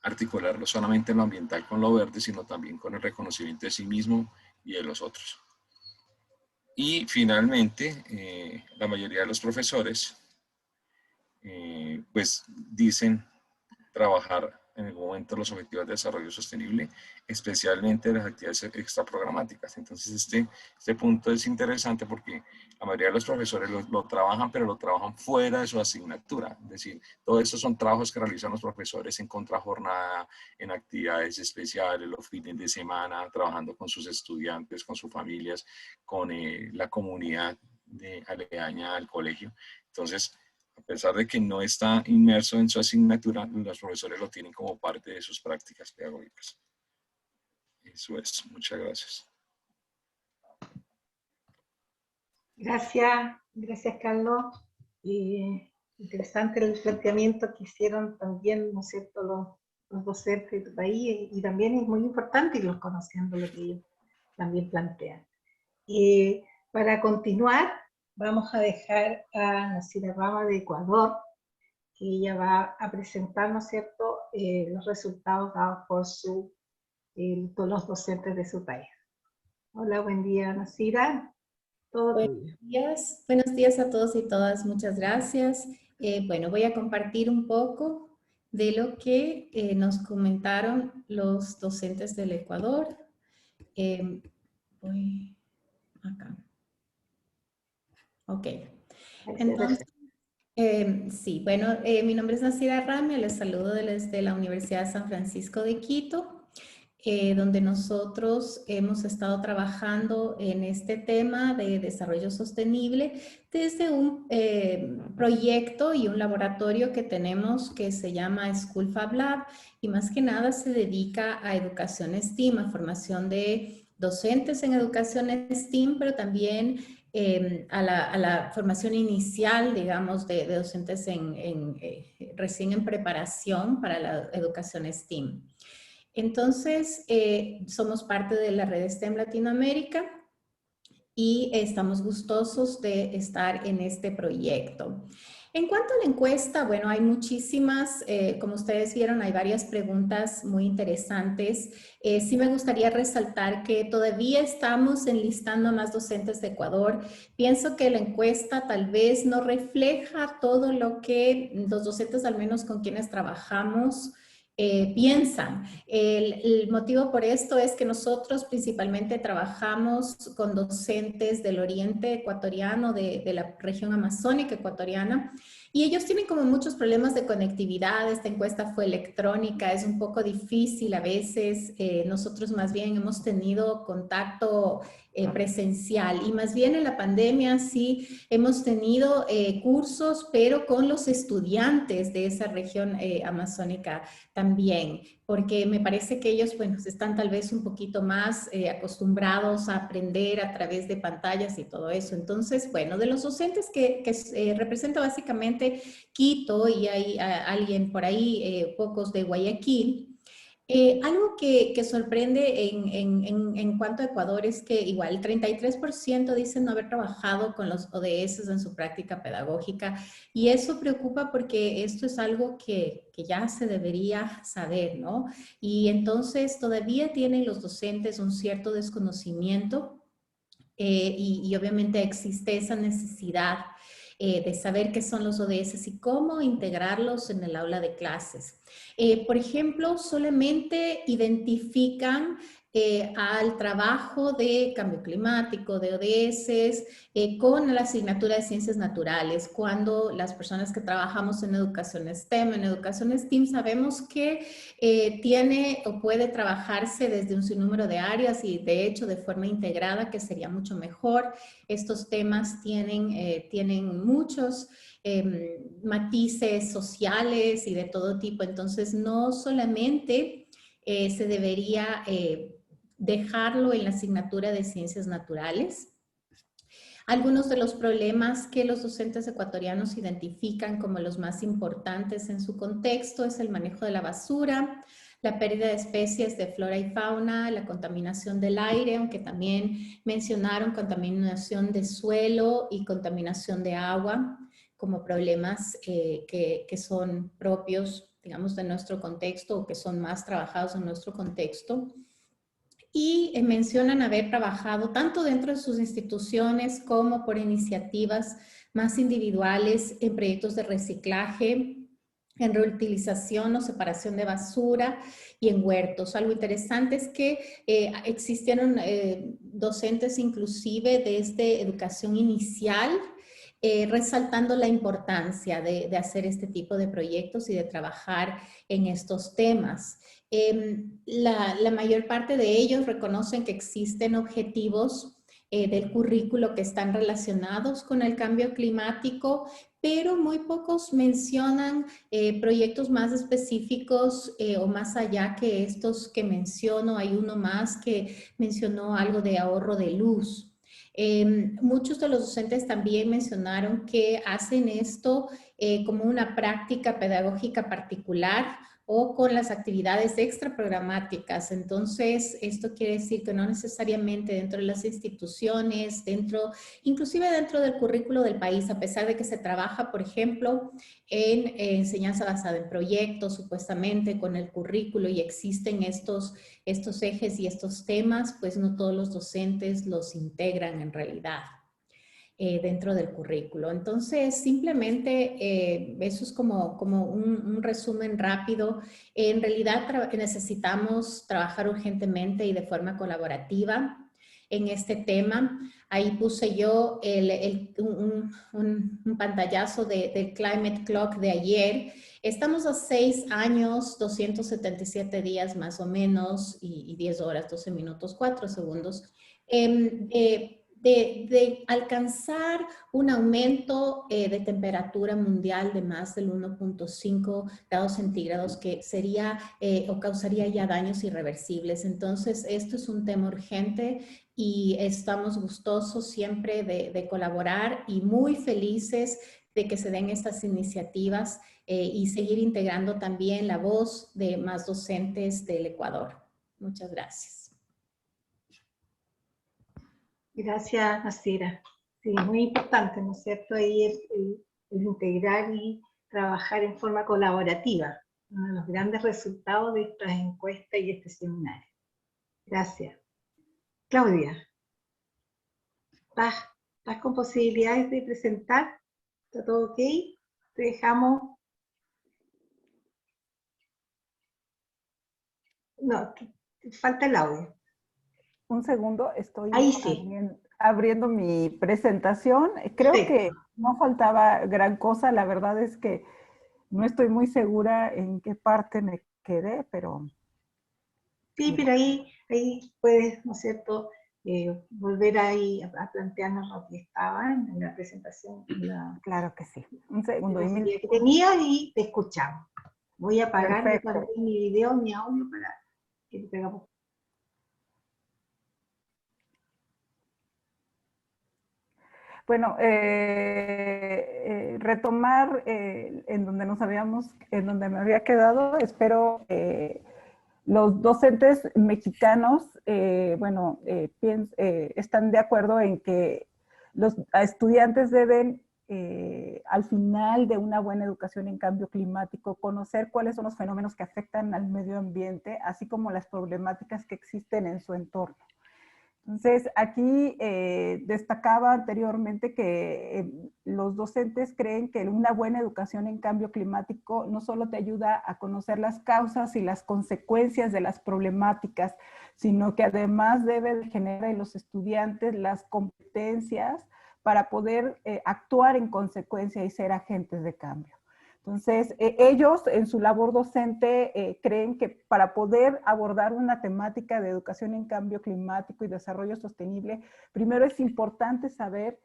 articular no solamente lo ambiental con lo verde, sino también con el reconocimiento de sí mismo y de los otros. Y finalmente, la mayoría de los profesores pues dicen trabajar en algún momento los objetivos de desarrollo sostenible, especialmente las actividades extraprogramáticas. Entonces este punto es interesante porque la mayoría de los profesores lo trabajan, pero lo trabajan fuera de su asignatura. Es decir, todos esos son trabajos que realizan los profesores en contrajornada, en actividades especiales, los fines de semana, trabajando con sus estudiantes, con sus familias, con la comunidad aledaña al colegio. Entonces, a pesar de que no está inmerso en su asignatura, los profesores lo tienen como parte de sus prácticas pedagógicas. Eso es. Muchas gracias. Gracias Carlos. Interesante el planteamiento que hicieron también, ¿no es cierto?, los docentes de tu país, y también es muy importante irlos conociendo lo que ellos también plantean. Para continuar, vamos a dejar a Nasira Rama de Ecuador, que ella va a presentar, ¿no es cierto?, los resultados dados por todos los docentes de su país. Hola, buen día, Nasira. Buenos días a todos y todas, muchas gracias. Bueno, voy a compartir un poco de lo que nos comentaron los docentes del Ecuador. Voy acá. Ok. Entonces, sí, bueno, mi nombre es Nasira Rami, les saludo desde la Universidad de San Francisco de Quito, donde nosotros hemos estado trabajando en este tema de desarrollo sostenible desde un proyecto y un laboratorio que tenemos que se llama School Fab Lab, y más que nada se dedica a educación STEAM, a formación de docentes en educación STEAM, pero también a la formación inicial, digamos, de docentes recién en preparación para la educación STEAM. Entonces, somos parte de la red STEM Latinoamérica y estamos gustosos de estar en este proyecto. En cuanto a la encuesta, bueno, hay muchísimas, como ustedes vieron, hay varias preguntas muy interesantes. Sí me gustaría resaltar que todavía estamos enlistando a más docentes de Ecuador. Pienso que la encuesta tal vez no refleja todo lo que los docentes, al menos con quienes trabajamos, piensan. El motivo por esto es que nosotros principalmente trabajamos con docentes del oriente ecuatoriano, de la región amazónica ecuatoriana, y ellos tienen como muchos problemas de conectividad. Esta encuesta fue electrónica, es un poco difícil a veces. Nosotros más bien hemos tenido contacto presencial, y más bien en la pandemia sí hemos tenido cursos, pero con los estudiantes de esa región amazónica también, porque me parece que ellos, bueno, están tal vez un poquito más acostumbrados a aprender a través de pantallas y todo eso. Entonces, bueno, de los docentes que representa básicamente Quito, y hay alguien por ahí, pocos de Guayaquil. Algo que sorprende en cuanto a Ecuador es que igual 33% dicen no haber trabajado con los ODS en su práctica pedagógica, y eso preocupa porque esto es algo que ya se debería saber, ¿no? Y entonces todavía tienen los docentes un cierto desconocimiento y obviamente existe esa necesidad de saber qué son los ODS y cómo integrarlos en el aula de clases. Por ejemplo, solamente identifican al trabajo de cambio climático, de ODS, con la asignatura de ciencias naturales. Cuando las personas que trabajamos en educación STEM, en educación STEAM, sabemos que tiene o puede trabajarse desde un sinnúmero de áreas y de hecho de forma integrada, que sería mucho mejor. Estos temas tienen muchos matices sociales y de todo tipo, entonces no solamente se debería dejarlo en la asignatura de ciencias naturales. Algunos de los problemas que los docentes ecuatorianos identifican como los más importantes en su contexto es el manejo de la basura, la pérdida de especies de flora y fauna, la contaminación del aire, aunque también mencionaron contaminación de suelo y contaminación de agua como problemas que son propios, digamos, de nuestro contexto o que son más trabajados en nuestro contexto. Y mencionan haber trabajado tanto dentro de sus instituciones como por iniciativas más individuales en proyectos de reciclaje, en reutilización o separación de basura y en huertos. Algo interesante es que existieron docentes inclusive desde educación inicial, resaltando la importancia de hacer este tipo de proyectos y de trabajar en estos temas. La mayor parte de ellos reconocen que existen objetivos del currículo que están relacionados con el cambio climático, pero muy pocos mencionan proyectos más específicos o más allá que estos que menciono. Hay uno más que mencionó algo de ahorro de luz. Muchos de los docentes también mencionaron que hacen esto como una práctica pedagógica particular o con las actividades extra programáticas. Entonces, esto quiere decir que no necesariamente dentro de las instituciones, inclusive dentro del currículo del país, a pesar de que se trabaja, por ejemplo, en enseñanza basada en proyectos, supuestamente con el currículo, y existen estos ejes y estos temas, pues no todos los docentes los integran en realidad dentro del currículo. Entonces, simplemente eso es como un resumen rápido. En realidad necesitamos trabajar urgentemente y de forma colaborativa en este tema. Ahí puse yo un pantallazo del Climate Clock de ayer. Estamos a 6 años, 277 días más o menos, y 10 horas, 12 minutos, 4 segundos, de alcanzar un aumento de temperatura mundial de más del 1.5 grados centígrados, que sería o causaría ya daños irreversibles. Entonces, esto es un tema urgente y estamos gustosos siempre de colaborar y muy felices de que se den estas iniciativas y seguir integrando también la voz de más docentes del Ecuador. Muchas gracias. Gracias, Nasira. Sí, muy importante, ¿no es cierto? Ahí el integrar y trabajar en forma colaborativa, uno de los grandes resultados de estas encuestas y este seminario. Gracias. Claudia, ¿estás con posibilidades de presentar? ¿Está todo ok? Te dejamos. No, te falta el audio. Un segundo, estoy Ahí sí. abriendo mi presentación. Creo que no faltaba gran cosa, la verdad es que no estoy muy segura en qué parte me quedé, pero... Sí, pero ahí puedes, ¿no es cierto?, volver ahí a plantearnos lo que estaba en la presentación. Claro que sí. Un segundo. Que tenía y te escuchamos. Voy a apagar también mi video, mi audio para que lo tengamos. Bueno, retomar en donde me había quedado. Espero los docentes mexicanos, están de acuerdo en que los estudiantes deben, al final de una buena educación en cambio climático, conocer cuáles son los fenómenos que afectan al medio ambiente, así como las problemáticas que existen en su entorno. Entonces, aquí destacaba anteriormente que los docentes creen que una buena educación en cambio climático no solo te ayuda a conocer las causas y las consecuencias de las problemáticas, sino que además debe generar en los estudiantes las competencias para poder actuar en consecuencia y ser agentes de cambio. Entonces, ellos en su labor docente creen que para poder abordar una temática de educación en cambio climático y desarrollo sostenible, primero es importante saber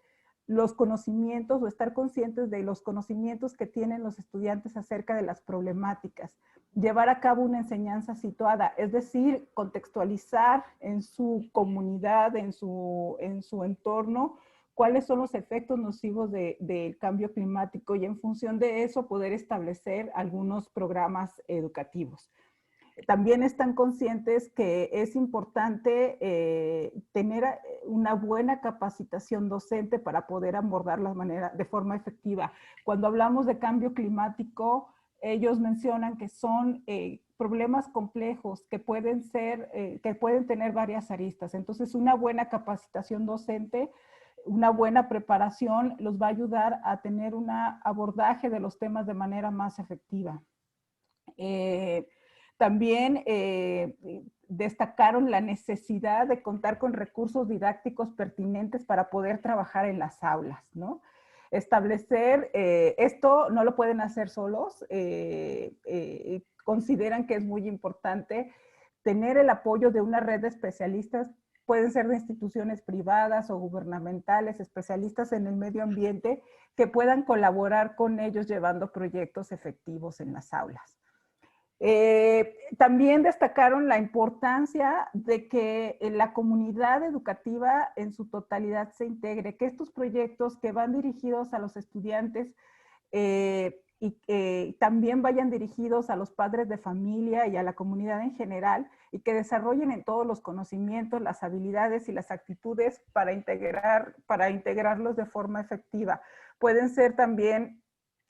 los conocimientos o estar conscientes de los conocimientos que tienen los estudiantes acerca de las problemáticas, llevar a cabo una enseñanza situada, es decir, contextualizar en su comunidad, en su entorno, cuáles son los efectos nocivos del cambio climático y en función de eso poder establecer algunos programas educativos. También están conscientes que es importante tener una buena capacitación docente para poder abordar la manera de forma efectiva. Cuando hablamos de cambio climático, ellos mencionan que son problemas complejos que pueden tener varias aristas. Entonces, una buena capacitación docente, una buena preparación los va a ayudar a tener un abordaje de los temas de manera más efectiva. También destacaron la necesidad de contar con recursos didácticos pertinentes para poder trabajar en las aulas, ¿no? Establecer, esto no lo pueden hacer solos, consideran que es muy importante tener el apoyo de una red de especialistas, pueden ser de instituciones privadas o gubernamentales, especialistas en el medio ambiente, que puedan colaborar con ellos llevando proyectos efectivos en las aulas. También destacaron la importancia de que la comunidad educativa en su totalidad se integre, que estos proyectos que van dirigidos a los estudiantes y también vayan dirigidos a los padres de familia y a la comunidad en general y que desarrollen en todos los conocimientos, las habilidades y las actitudes para integrarlos de forma efectiva. Pueden ser también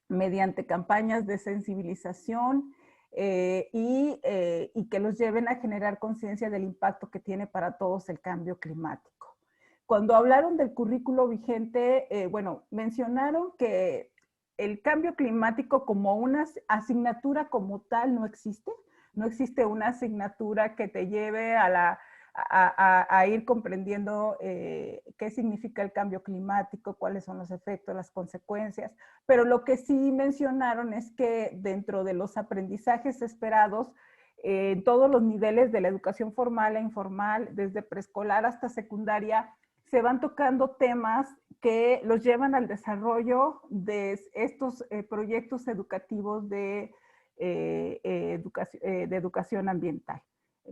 mediante campañas de sensibilización y que los lleven a generar conciencia del impacto que tiene para todos el cambio climático. Cuando hablaron del currículo vigente, bueno, mencionaron que el cambio climático como una asignatura como tal no existe. No existe una asignatura que te lleve a ir comprendiendo qué significa el cambio climático, cuáles son los efectos, las consecuencias. Pero lo que sí mencionaron es que dentro de los aprendizajes esperados, en todos los niveles de la educación formal e informal, desde preescolar hasta secundaria, se van tocando temas que los llevan al desarrollo de estos proyectos educativos de educación ambiental,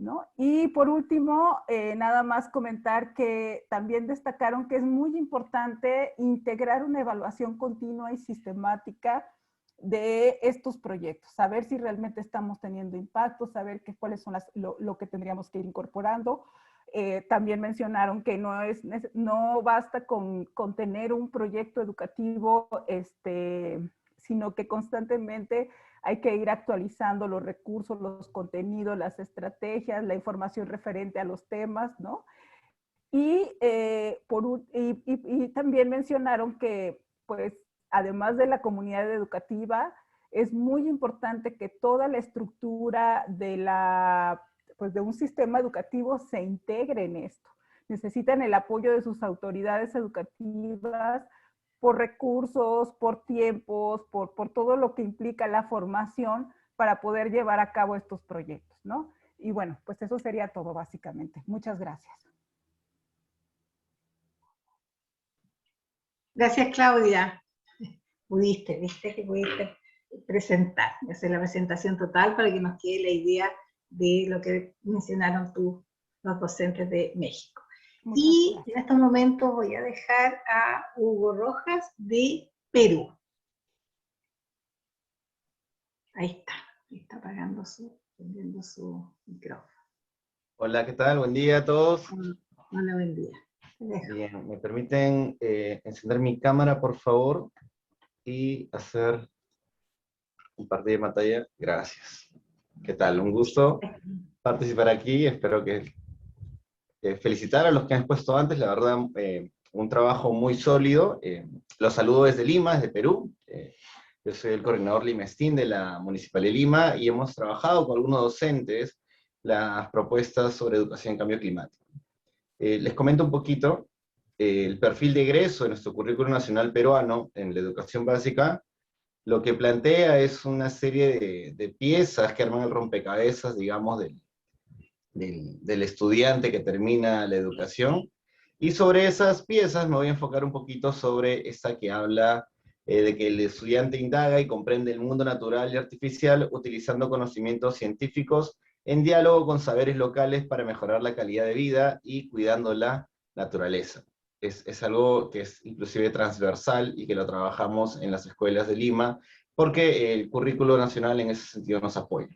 ¿no? Y por último, nada más comentar que también destacaron que es muy importante integrar una evaluación continua y sistemática de estos proyectos, saber si realmente estamos teniendo impacto, saber cuáles son lo que tendríamos que ir incorporando. También mencionaron que no basta con tener un proyecto educativo, sino que constantemente hay que ir actualizando los recursos, los contenidos, las estrategias, la información referente a los temas, ¿no? Y también mencionaron que, pues, además de la comunidad educativa, es muy importante que toda la estructura de un sistema educativo se integre en esto. Necesitan el apoyo de sus autoridades educativas por recursos, por tiempos, por todo lo que implica la formación para poder llevar a cabo estos proyectos, ¿no? Y bueno, pues eso sería todo básicamente. Muchas gracias. Gracias, Claudia. Viste que pudiste presentar, hacer la presentación total para que nos quede la idea de lo que mencionaron los docentes de México. Y en estos momentos voy a dejar a Hugo Rojas de Perú. Ahí está prendiendo su micrófono. Hola, ¿qué tal? Buen día a todos. Hola, buen día. Bien, ¿me permiten encender mi cámara, por favor? Y hacer compartir pantalla. Gracias. ¿Qué tal? Un gusto participar aquí. Espero que felicitar a los que han expuesto antes, la verdad, un trabajo muy sólido. Los saludo desde Lima, desde Perú. Yo soy el coordinador Limestín de la Municipalidad de Lima y hemos trabajado con algunos docentes las propuestas sobre educación en cambio climático. Les comento un poquito el perfil de egreso de nuestro currículo nacional peruano en la educación básica. Lo que plantea es una serie de piezas que arman el rompecabezas, digamos, del estudiante que termina la educación. Y sobre esas piezas me voy a enfocar un poquito sobre esta que habla de que el estudiante indaga y comprende el mundo natural y artificial utilizando conocimientos científicos en diálogo con saberes locales para mejorar la calidad de vida y cuidando la naturaleza. Es algo que es inclusive transversal y que lo trabajamos en las escuelas de Lima, porque el currículo nacional en ese sentido nos apoya.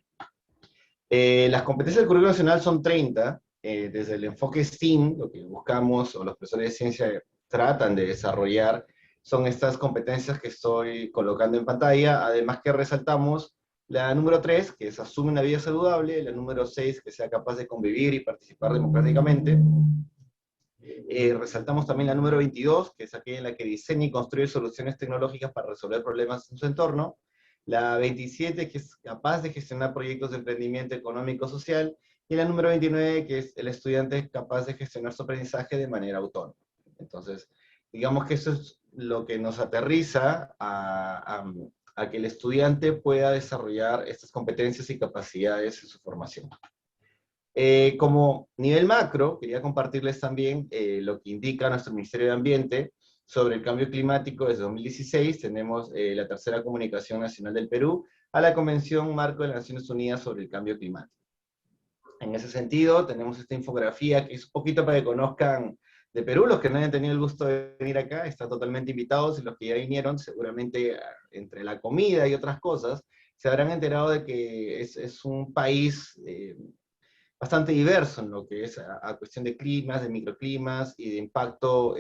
Las competencias del currículo nacional son 30, desde el enfoque STEAM, lo que buscamos, o los profesores de ciencia tratan de desarrollar, son estas competencias que estoy colocando en pantalla, además que resaltamos la número 3, que es asume una vida saludable, la número 6, que sea capaz de convivir y participar democráticamente. Resaltamos también la número 22, que es aquella en la que diseña y construye soluciones tecnológicas para resolver problemas en su entorno. La 27, que es capaz de gestionar proyectos de emprendimiento económico social. Y la número 29, que es el estudiante capaz de gestionar su aprendizaje de manera autónoma. Entonces, digamos que eso es lo que nos aterriza a que el estudiante pueda desarrollar estas competencias y capacidades en su formación. Como nivel macro, quería compartirles también lo que indica nuestro Ministerio de Ambiente sobre el cambio climático. Desde 2016 tenemos la tercera comunicación nacional del Perú a la Convención Marco de las Naciones Unidas sobre el Cambio Climático. En ese sentido, tenemos esta infografía que es un poquito para que conozcan de Perú. Los que no hayan tenido el gusto de venir acá están totalmente invitados, y los que ya vinieron, seguramente entre la comida y otras cosas, se habrán enterado de que es un país bastante diverso en lo que es a cuestión de climas, de microclimas y de impacto,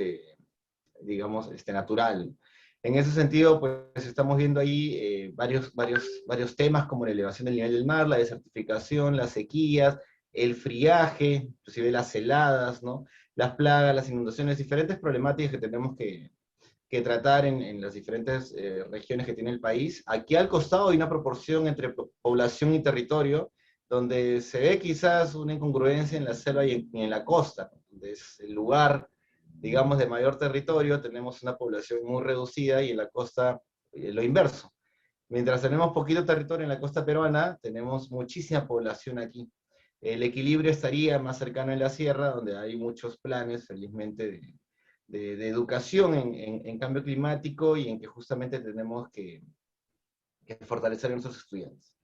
digamos, natural. En ese sentido, pues estamos viendo ahí varios temas como la elevación del nivel del mar, la desertificación, las sequías, el friaje, inclusive las heladas, ¿no? Las plagas, las inundaciones, diferentes problemáticas que tenemos que tratar en las diferentes regiones que tiene el país. Aquí al costado hay una proporción entre población y territorio, donde se ve quizás una incongruencia en la selva y en la costa, donde es el lugar, digamos, de mayor territorio, tenemos una población muy reducida, y en la costa lo inverso. Mientras tenemos poquito territorio en la costa peruana, tenemos muchísima población aquí. El equilibrio estaría más cercano en la sierra, donde hay muchos planes, felizmente, de educación en cambio climático, y en que justamente tenemos que fortalecer a nuestros estudiantes.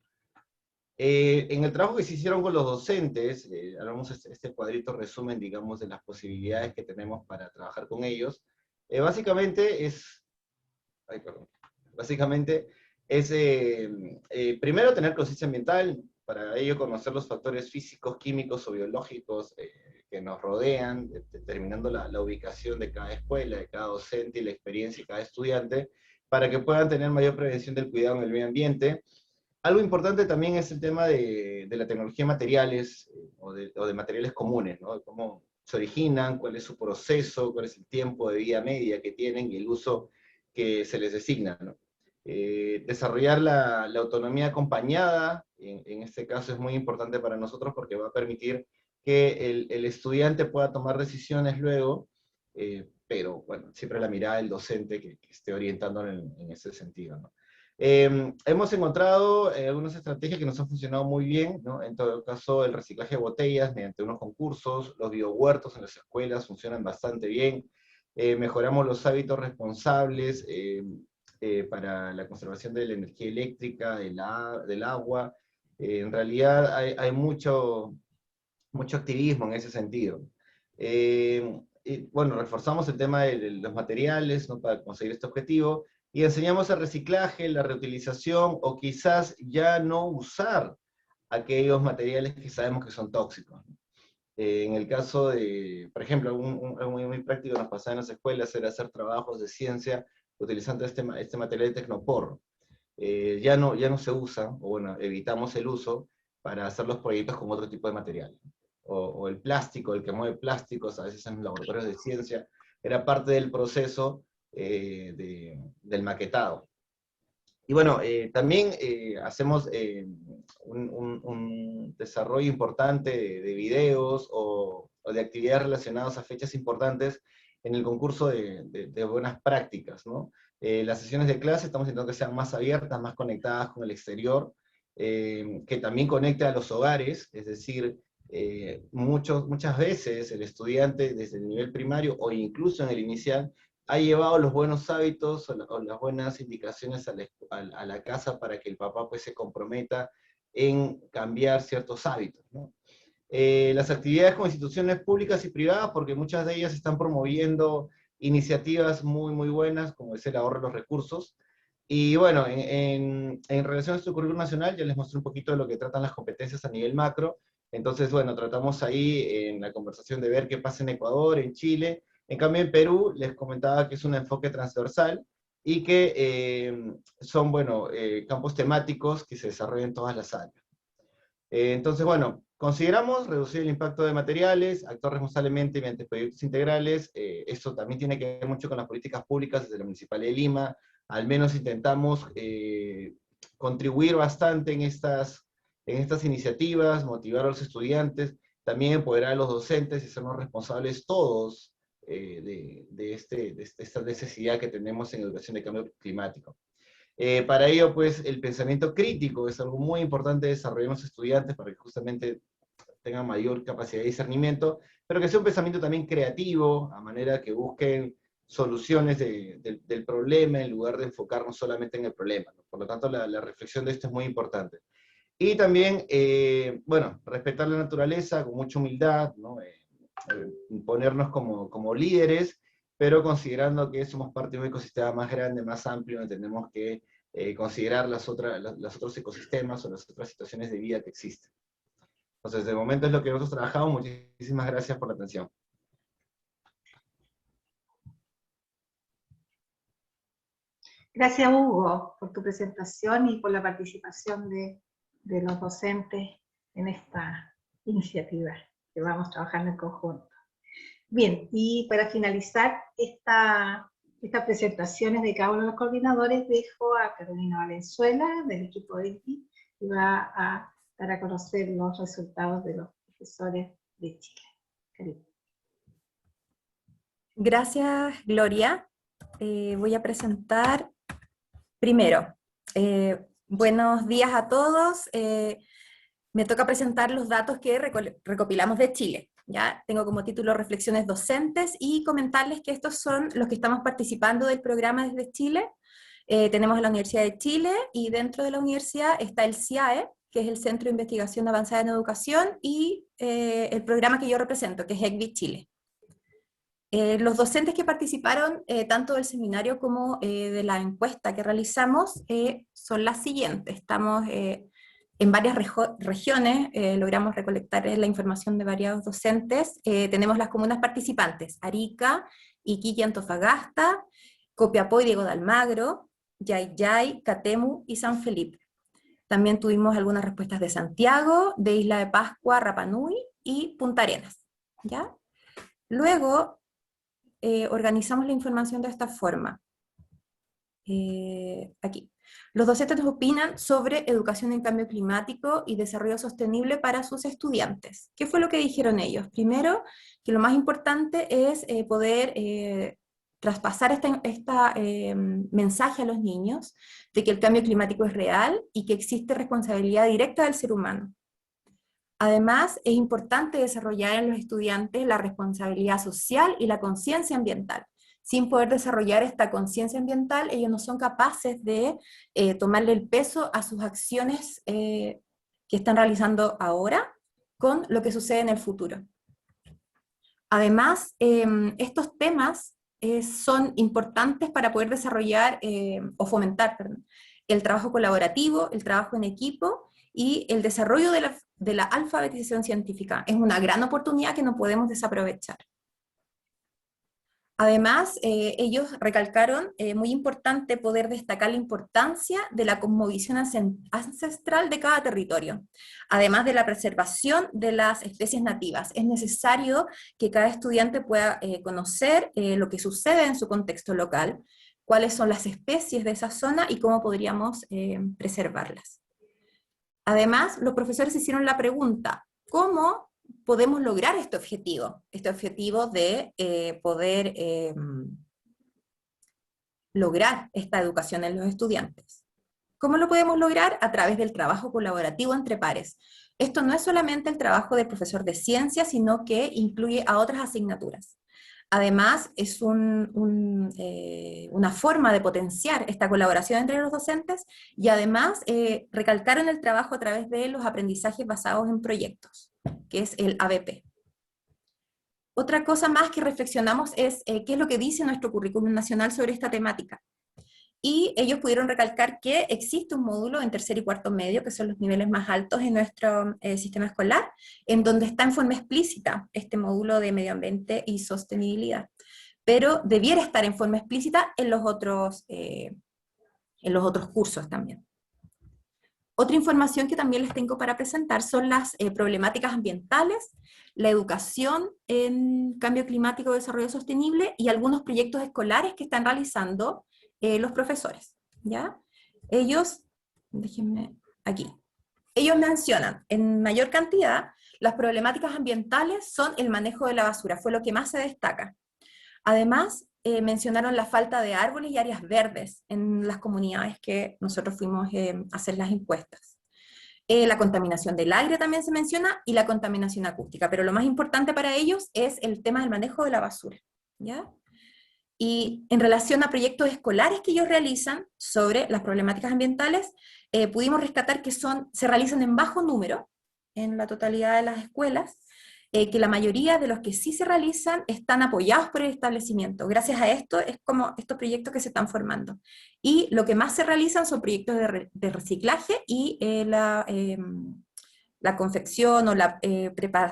En el trabajo que se hicieron con los docentes, hablamos este cuadrito resumen, digamos, de las posibilidades que tenemos para trabajar con ellos. Básicamente es primero tener conciencia ambiental, para ello conocer los factores físicos, químicos o biológicos que nos rodean, determinando la ubicación de cada escuela, de cada docente, y la experiencia de cada estudiante, para que puedan tener mayor prevención del cuidado en el medio ambiente. Algo importante también es el tema de la tecnología de materiales, o de materiales comunes, ¿no? Cómo se originan, cuál es su proceso, cuál es el tiempo de vida media que tienen y el uso que se les designa, ¿no? Desarrollar la autonomía acompañada, en este caso es muy importante para nosotros, porque va a permitir que el estudiante pueda tomar decisiones luego, pero bueno, siempre la mirada del docente que esté orientando en ese sentido, ¿no? Hemos encontrado algunas estrategias que nos han funcionado muy bien, ¿no? En todo caso, el reciclaje de botellas mediante unos concursos, los biohuertos en las escuelas funcionan bastante bien, mejoramos los hábitos responsables para la conservación de la energía eléctrica, del agua. En realidad hay mucho activismo en ese sentido. Y bueno, reforzamos el tema de los materiales, ¿no? Para conseguir este objetivo, y enseñamos el reciclaje, la reutilización, o quizás ya no usar aquellos materiales que sabemos que son tóxicos. En el caso de, por ejemplo, algo muy práctico nos pasaba en las escuelas era hacer trabajos de ciencia utilizando este material de tecnopor. Ya no se usa, o bueno, evitamos el uso para hacer los proyectos con otro tipo de material. o el plástico, el que mueve plásticos, a veces en los laboratorios de ciencia, era parte del proceso del maquetado. Y bueno, también hacemos un desarrollo importante de videos o de actividades relacionadas a fechas importantes en el concurso de buenas prácticas, ¿no? Las sesiones de clase estamos intentando que sean más abiertas, más conectadas con el exterior, que también conecte a los hogares, es decir, muchas veces el estudiante desde el nivel primario o incluso en el inicial ha llevado los buenos hábitos o las buenas indicaciones a la casa para que el papá pues se comprometa en cambiar ciertos hábitos, ¿no? Las actividades con instituciones públicas y privadas, porque muchas de ellas están promoviendo iniciativas muy buenas, como es el ahorro de los recursos. Y bueno, en relación a este currículo nacional, ya les mostré un poquito de lo que tratan las competencias a nivel macro. Entonces, bueno, tratamos ahí en la conversación de ver qué pasa en Ecuador, en Chile. En cambio, en Perú, les comentaba que es un enfoque transversal y que son, bueno, campos temáticos que se desarrollan en todas las áreas. Entonces, bueno, consideramos reducir el impacto de materiales, actuar responsablemente mediante proyectos integrales. Esto también tiene que ver mucho con las políticas públicas desde la Municipalidad de Lima. Al menos intentamos contribuir bastante en estas iniciativas, motivar a los estudiantes, también empoderar a los docentes y hacernos responsables todos de esta necesidad que tenemos en educación de cambio climático. Para ello, pues, el pensamiento crítico es algo muy importante de desarrollar en los estudiantes para que justamente tengan mayor capacidad de discernimiento, pero que sea un pensamiento también creativo, a manera que busquen soluciones del problema en lugar de enfocarnos solamente en el problema, ¿no? Por lo tanto, la reflexión de esto es muy importante. Y también, bueno, respetar la naturaleza con mucha humildad, ¿no? Ponernos como líderes, pero considerando que somos parte de un ecosistema más grande, más amplio, donde tenemos que considerar los otros ecosistemas o las otras situaciones de vida que existen. Entonces, de momento es lo que nosotros trabajamos. Muchísimas gracias por la atención. Gracias, Hugo, por tu presentación y por la participación de los docentes en esta iniciativa que vamos trabajando en conjunto. Bien, y para finalizar estas presentaciones de cada uno de los coordinadores, dejo a Carolina Valenzuela, del equipo de ECDI, que va a dar a conocer los resultados de los profesores de Chile. Carolina. Gracias, Gloria. Voy a presentar primero. Buenos días a todos. Me toca presentar los datos que recopilamos de Chile. ¿Ya? Tengo como título Reflexiones Docentes y comentarles que estos son los que estamos participando del programa desde Chile. Tenemos a la Universidad de Chile y dentro de la universidad está el CIAE, que es el Centro de Investigación Avanzada en Educación, y el programa que yo represento, que es ECVI Chile. Los docentes que participaron tanto del seminario como de la encuesta que realizamos son las siguientes. Estamos en varias regiones, logramos recolectar la información de varios docentes. Tenemos las comunas participantes: Arica, Iquique, Antofagasta, Copiapó y Diego de Almagro, Yayay, Catemu y San Felipe. También tuvimos algunas respuestas de Santiago, de Isla de Pascua, Rapa Nui y Punta Arenas. ¿Ya? Luego organizamos la información de esta forma. Aquí. Los docentes opinan sobre educación en cambio climático y desarrollo sostenible para sus estudiantes. ¿Qué fue lo que dijeron ellos? Primero, que lo más importante es poder traspasar este mensaje a los niños de que el cambio climático es real y que existe responsabilidad directa del ser humano. Además, es importante desarrollar en los estudiantes la responsabilidad social y la conciencia ambiental. Sin poder desarrollar esta conciencia ambiental, ellos no son capaces de tomarle el peso a sus acciones que están realizando ahora con lo que sucede en el futuro. Además, estos temas son importantes para poder desarrollar o fomentar, perdón, el trabajo colaborativo, el trabajo en equipo y el desarrollo de la alfabetización científica. Es una gran oportunidad que no podemos desaprovechar. Además, ellos recalcaron, muy importante poder destacar la importancia de la cosmovisión ancestral de cada territorio, además de la preservación de las especies nativas. Es necesario que cada estudiante pueda conocer lo que sucede en su contexto local, cuáles son las especies de esa zona y cómo podríamos preservarlas. Además, los profesores hicieron la pregunta, ¿cómo podemos lograr este objetivo de poder lograr esta educación en los estudiantes? ¿Cómo lo podemos lograr? A través del trabajo colaborativo entre pares. Esto no es solamente el trabajo del profesor de ciencias, sino que incluye a otras asignaturas. Además, es una forma de potenciar esta colaboración entre los docentes y además recalcaron el trabajo a través de los aprendizajes basados en proyectos, que es el ABP. Otra cosa más que reflexionamos es qué es lo que dice nuestro currículum nacional sobre esta temática. Y ellos pudieron recalcar que existe un módulo en tercer y cuarto medio, que son los niveles más altos en nuestro sistema escolar, en donde está en forma explícita este módulo de medio ambiente y sostenibilidad. Pero debiera estar en forma explícita en los otros cursos también. Otra información que también les tengo para presentar son las problemáticas ambientales, la educación en cambio climático y desarrollo sostenible y algunos proyectos escolares que están realizando los profesores, ¿ya? Ellos, déjenme aquí, ellos mencionan en mayor cantidad las problemáticas ambientales son el manejo de la basura, fue lo que más se destaca. Además, mencionaron la falta de árboles y áreas verdes en las comunidades que nosotros fuimos a hacer las encuestas. La contaminación del aire también se menciona y la contaminación acústica, pero lo más importante para ellos es el tema del manejo de la basura, ¿ya? Y en relación a proyectos escolares que ellos realizan sobre las problemáticas ambientales, pudimos rescatar que se realizan en bajo número en la totalidad de las escuelas, que la mayoría de los que sí se realizan están apoyados por el establecimiento. Gracias a esto es como estos proyectos que se están formando. Y lo que más se realizan son proyectos de reciclaje y la confección o la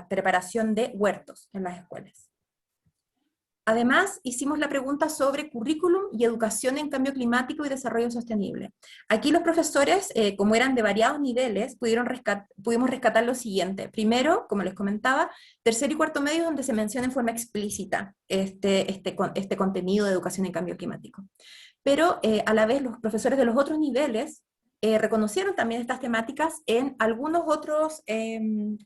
preparación de huertos en las escuelas. Además, hicimos la pregunta sobre currículum y educación en cambio climático y desarrollo sostenible. Aquí los profesores, como eran de variados niveles, pudimos rescatar lo siguiente. Primero, como les comentaba, tercer y cuarto medio donde se menciona en forma explícita este contenido de educación en cambio climático. Pero a la vez los profesores de los otros niveles reconocieron también estas temáticas en algunos otros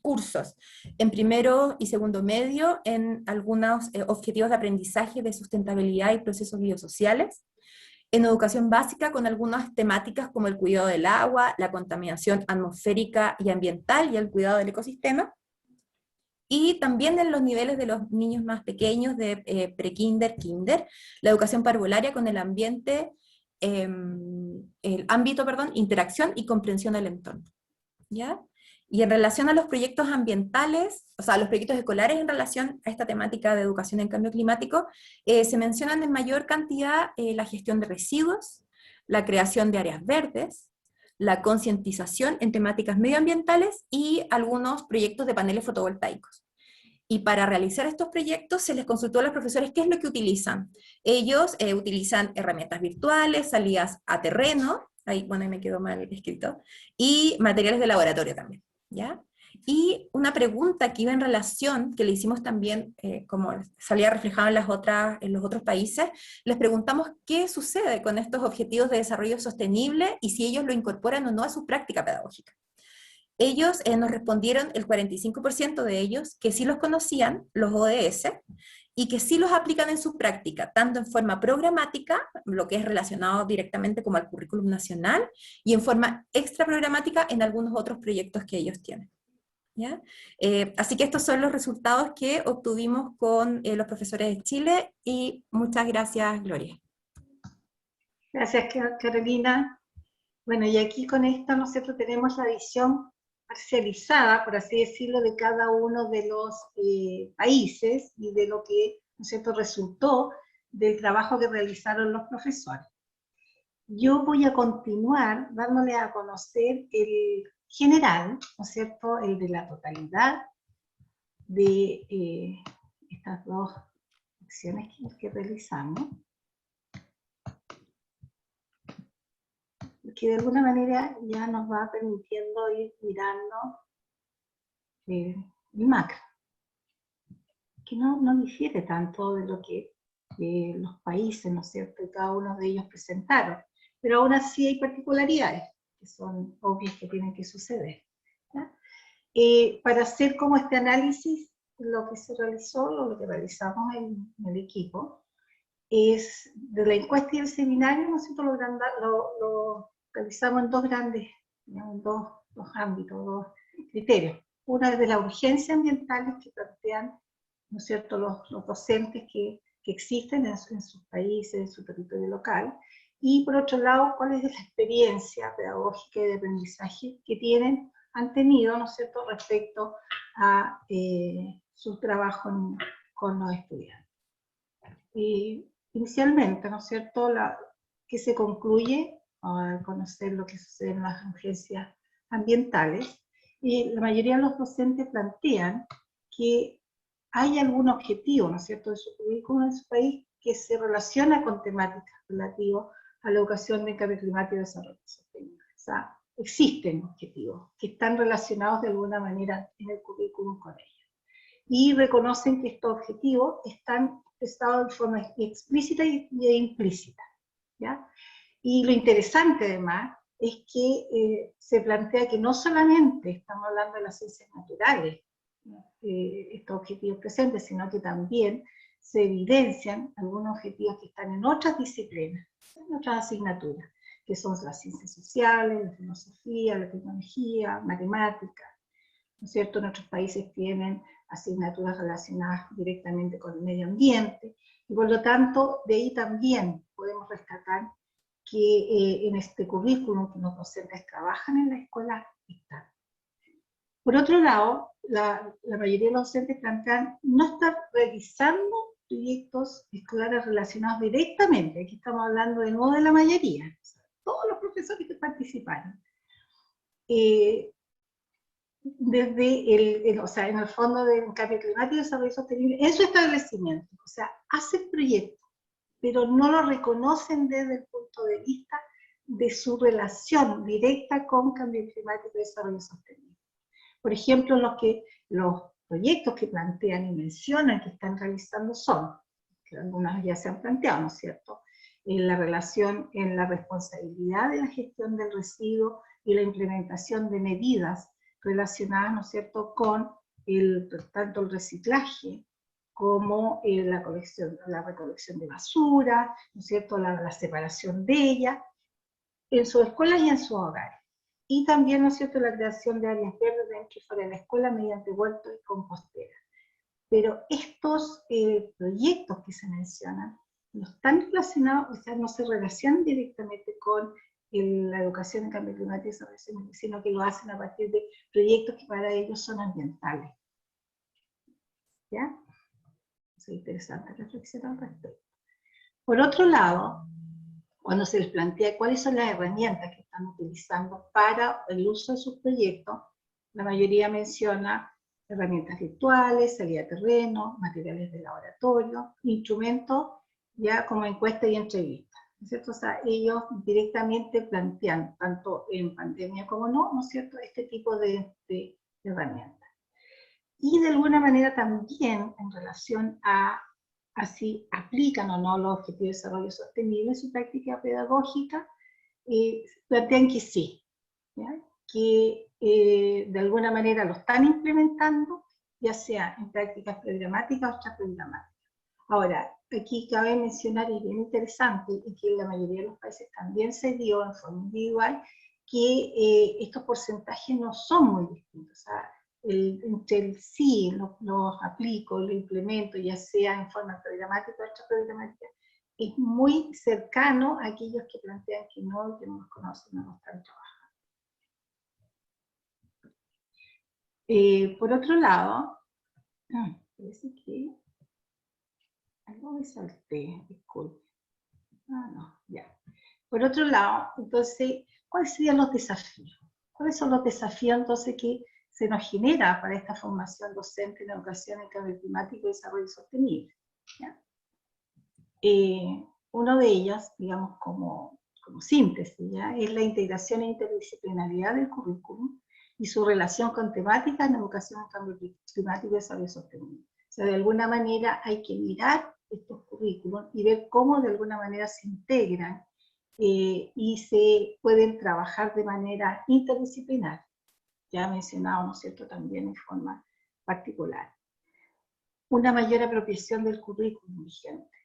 cursos, en primero y segundo medio, en algunos objetivos de aprendizaje de sustentabilidad y procesos biosociales, en educación básica con algunas temáticas como el cuidado del agua, la contaminación atmosférica y ambiental y el cuidado del ecosistema, y también en los niveles de los niños más pequeños de pre-kinder, kinder, la educación parvularia con el ambiente, interacción y comprensión del entorno, ¿ya? Y en relación a los proyectos ambientales, o sea, los proyectos escolares en relación a esta temática de educación en cambio climático, se mencionan en mayor cantidad la gestión de residuos, la creación de áreas verdes, la concientización en temáticas medioambientales y algunos proyectos de paneles fotovoltaicos. Y para realizar estos proyectos se les consultó a los profesores qué es lo que utilizan. Ellos utilizan herramientas virtuales, salidas a terreno, ahí me quedó mal escrito, y materiales de laboratorio también, ¿ya? Y una pregunta que iba en relación, que le hicimos también, como salía reflejado en los otros países, les preguntamos qué sucede con estos objetivos de desarrollo sostenible y si ellos lo incorporan o no a su práctica pedagógica. Ellos nos respondieron, el 45% de ellos, que sí los conocían, los ODS, y que sí los aplican en su práctica, tanto en forma programática, lo que es relacionado directamente como al currículum nacional, y en forma extraprogramática en algunos otros proyectos que ellos tienen, ¿ya? Así que estos son los resultados que obtuvimos con los profesores de Chile, y muchas gracias, Gloria. Gracias, Carolina. Bueno, y aquí con esto nosotros tenemos la visión parcializada, por así decirlo, de cada uno de los países y de lo que, ¿no es cierto?, resultó del trabajo que realizaron los profesores. Yo voy a continuar dándole a conocer el general, ¿no es cierto?, el de la totalidad de estas dos acciones que realizamos, que de alguna manera ya nos va permitiendo ir mirando el macro, que no difiere tanto de lo que los países, ¿no es cierto?, y cada uno de ellos presentaron, pero aún así hay particularidades que son obvias que tienen que suceder, ¿ya? Para hacer como este análisis, lo que se realizó, lo que realizamos en el equipo, es de la encuesta y el seminario, ¿no es cierto?, lo realizamos en dos grandes, en dos ámbitos, dos criterios. Una es de las urgencias ambientales que plantean, ¿no es cierto?, los docentes que existen en sus países, en su territorio local, y por otro lado, cuál es la experiencia pedagógica y de aprendizaje que han tenido, ¿no es cierto?, respecto a su trabajo con los estudiantes. Inicialmente, ¿no es cierto?, que se concluye al conocer lo que sucede en las urgencias ambientales, y la mayoría de los docentes plantean que hay algún objetivo, ¿no es cierto?, de su currículum en su país que se relaciona con temáticas relativas a la educación de cambio climático y desarrollo sostenible. O sea, existen objetivos que están relacionados de alguna manera en el currículum con ellos. Y reconocen que estos objetivos están expresados de forma explícita e implícita, ¿ya? Y lo interesante además es que se plantea que no solamente estamos hablando de las ciencias naturales, estos objetivos presentes, sino que también se evidencian algunos objetivos que están en otras disciplinas, en otras asignaturas, que son las ciencias sociales, la filosofía, la tecnología, matemáticas, ¿no es cierto? En otros países tienen asignaturas relacionadas directamente con el medio ambiente, y por lo tanto, de ahí también podemos rescatar que en este currículum que los docentes trabajan en la escuela están. Por otro lado, la mayoría de los docentes plantean no estar realizando proyectos escolares relacionados directamente, aquí estamos hablando de nuevo de la mayoría, o sea, todos los profesores que participaron. Desde o sea, en el Fondo de Cambio Climático y Desarrollo Sostenible, en su establecimiento, o sea, hacen proyectos, pero no lo reconocen desde el punto de vista de su relación directa con cambio climático y desarrollo sostenible. Por ejemplo, los proyectos que plantean y mencionan que están realizando son, que algunas ya se han planteado, ¿no es cierto?, en la relación, en la responsabilidad de la gestión del residuo y la implementación de medidas relacionadas, ¿no es cierto?, con tanto el reciclaje como la recolección de basura, ¿no es cierto?, la separación de ella, en sus escuelas y en sus hogares. Y también, ¿no es cierto?, la creación de áreas verdes dentro y fuera de la escuela mediante huertos y composteras. Pero estos proyectos que se mencionan no están relacionados, o sea, no se relacionan directamente con la educación en cambio climático y desarrollo sostenible, sino que lo hacen a partir de proyectos que para ellos son ambientales. ¿Ya? Es interesante reflexionar al respecto. Por otro lado, cuando se les plantea cuáles son las herramientas que están utilizando para el uso de sus proyectos, la mayoría menciona herramientas virtuales, salida a terreno, materiales de laboratorio, instrumentos ya como encuestas y entrevistas, ¿no es cierto? O sea, ellos directamente plantean, tanto en pandemia como no, ¿no es cierto?, este tipo de herramientas. Y de alguna manera también en relación a si aplican o no los objetivos de desarrollo sostenible en su práctica pedagógica, plantean que sí, ¿ya? Que de alguna manera lo están implementando, ya sea en prácticas programáticas o extraprogramáticas. Ahora, aquí cabe mencionar, y bien interesante, y que en la mayoría de los países también se dio en forma individual, que estos porcentajes no son muy distintos. O sea, entre el sí, los aplico, lo implemento, ya sea en forma programática o extraprogramática, es muy cercano a aquellos que plantean que no los conocen, no los están trabajando. Por otro lado, parece que algo me salté, disculpe. No, ya. Por otro lado, entonces, ¿cuáles serían los desafíos? ¿Cuáles son los desafíos entonces que se nos genera para esta formación docente en educación en cambio climático y desarrollo sostenible? ¿Ya? Uno de ellas, digamos, como síntesis, ¿ya? Es la integración e interdisciplinaridad del currículum y su relación con temáticas en educación en cambio climático y desarrollo sostenible. O sea, de alguna manera hay que mirar estos currículums y ver cómo de alguna manera se integran y se pueden trabajar de manera interdisciplinar. Ya mencionado, ¿no es cierto?, también en forma particular. Una mayor apropiación del currículum vigente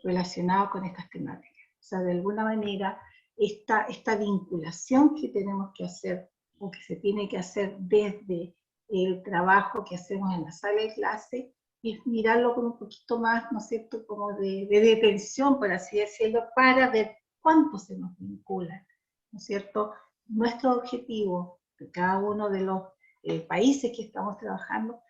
relacionado con estas temáticas. O sea, de alguna manera, esta vinculación que tenemos que hacer, o que se tiene que hacer desde el trabajo que hacemos en la sala de clase, es mirarlo con un poquito más, ¿no es cierto?, como de detención, por así decirlo, para ver cuánto se nos vincula, ¿no es cierto? Nuestro objetivo de cada uno de los países que estamos trabajando,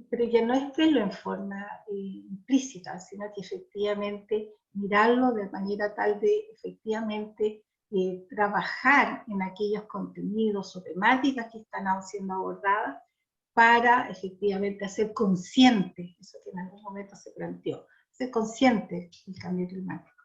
pero ya no es verlo en forma implícita, sino que efectivamente mirarlo de manera tal de efectivamente trabajar en aquellos contenidos o temáticas que están siendo abordadas para efectivamente hacer consciente, eso que en algún momento se planteó, ser consciente del cambio climático.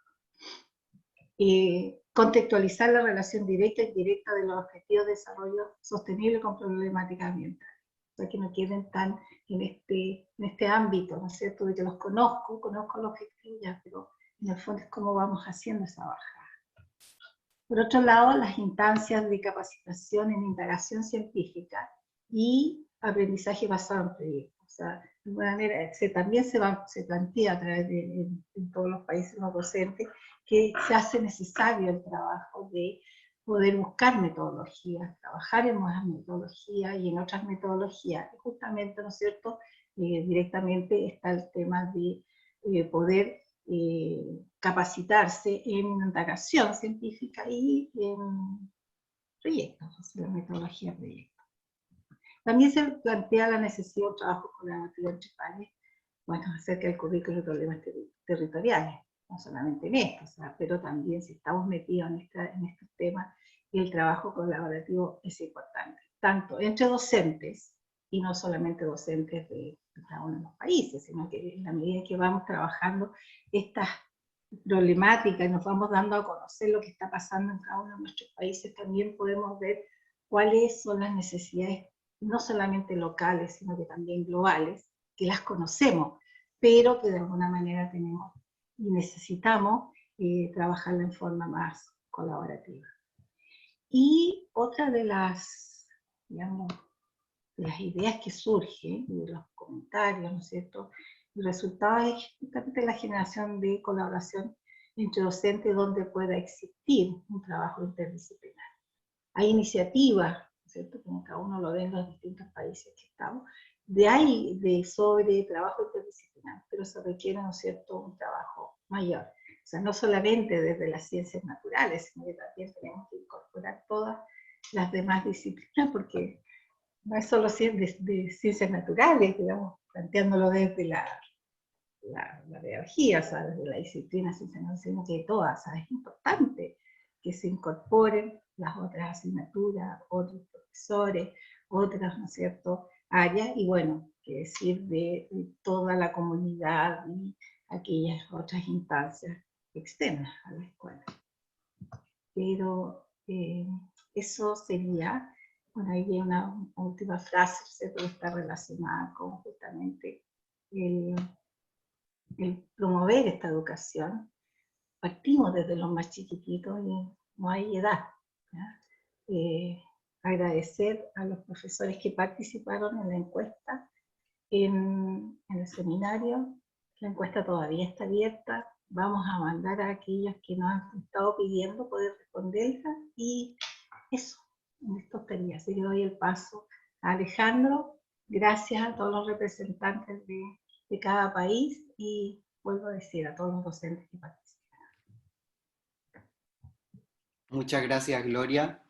Contextualizar la relación directa e indirecta de los objetivos de desarrollo sostenible con problemáticas ambientales. O sea, que no queden tan en este ámbito, ¿no es cierto?, de que los conozco los objetivos ya, pero en el fondo es cómo vamos haciendo esa bajada. Por otro lado, las instancias de capacitación en indagación científica y aprendizaje basado en proyectos. O sea, de alguna manera también se plantea a través de en todos los países no docentes que se hace necesario el trabajo de poder buscar metodologías, trabajar en nuevas metodologías y en otras metodologías. Y justamente, ¿no es cierto?, directamente está el tema de poder capacitarse en indagación científica y en proyectos, o sea, la metodología de proyectos. También se plantea la necesidad de un trabajo colaborativo entre pares, bueno, acerca del currículo de problemas territoriales, no solamente en esto, o sea, pero también si estamos metidos en estos temas, el trabajo colaborativo es importante, tanto entre docentes, y no solamente docentes de cada uno de los países, sino que en la medida que vamos trabajando estas problemáticas y nos vamos dando a conocer lo que está pasando en cada uno de nuestros países, también podemos ver cuáles son las necesidades, no solamente locales, sino que también globales, que las conocemos, pero que de alguna manera tenemos y necesitamos trabajarla en forma más colaborativa. Y otra de las, digamos, de las ideas que surgen, de los comentarios, ¿no es cierto?, el resultado es justamente la generación de colaboración entre docentes donde pueda existir un trabajo interdisciplinar. Hay iniciativas, ¿no es cierto?, como cada uno lo ve en los distintos países que estamos, sobre trabajo interdisciplinar, pero se requiere, ¿no es cierto?, un trabajo mayor. O sea, no solamente desde las ciencias naturales, sino que también tenemos que incorporar todas las demás disciplinas, porque no es solo de ciencias naturales, digamos, planteándolo desde la biología, o sea, desde la disciplina ciencias naturales, sino que todas, o sea, es importante que se incorporen las otras asignaturas, otros profesores, otras, ¿no es cierto?, áreas, y bueno, que decir de toda la comunidad y aquellas otras instancias externas a la escuela. Pero eso sería, bueno, ahí hay una última frase, ¿cierto?, que está relacionada con justamente el promover esta educación. Partimos desde los más chiquititos y no hay edad. Agradecer a los profesores que participaron en la encuesta, en el seminario. La encuesta todavía está abierta. Vamos a mandar a aquellos que nos han estado pidiendo poder responderla, y eso, en esto estaría. Así que doy el paso a Alejandro. Gracias a todos los representantes de cada país, y vuelvo a decir a todos los docentes que participan. Muchas gracias, Gloria,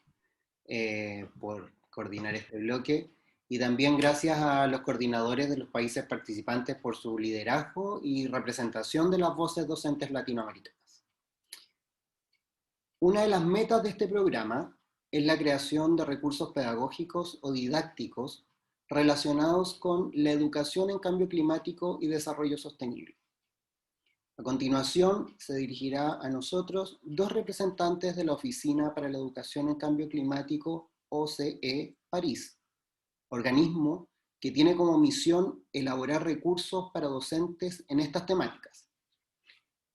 por coordinar este bloque, y también gracias a los coordinadores de los países participantes por su liderazgo y representación de las voces docentes latinoamericanas. Una de las metas de este programa es la creación de recursos pedagógicos o didácticos relacionados con la educación en cambio climático y desarrollo sostenible. A continuación, se dirigirá a nosotros dos representantes de la Oficina para la Educación en Cambio Climático, OCE París, organismo que tiene como misión elaborar recursos para docentes en estas temáticas.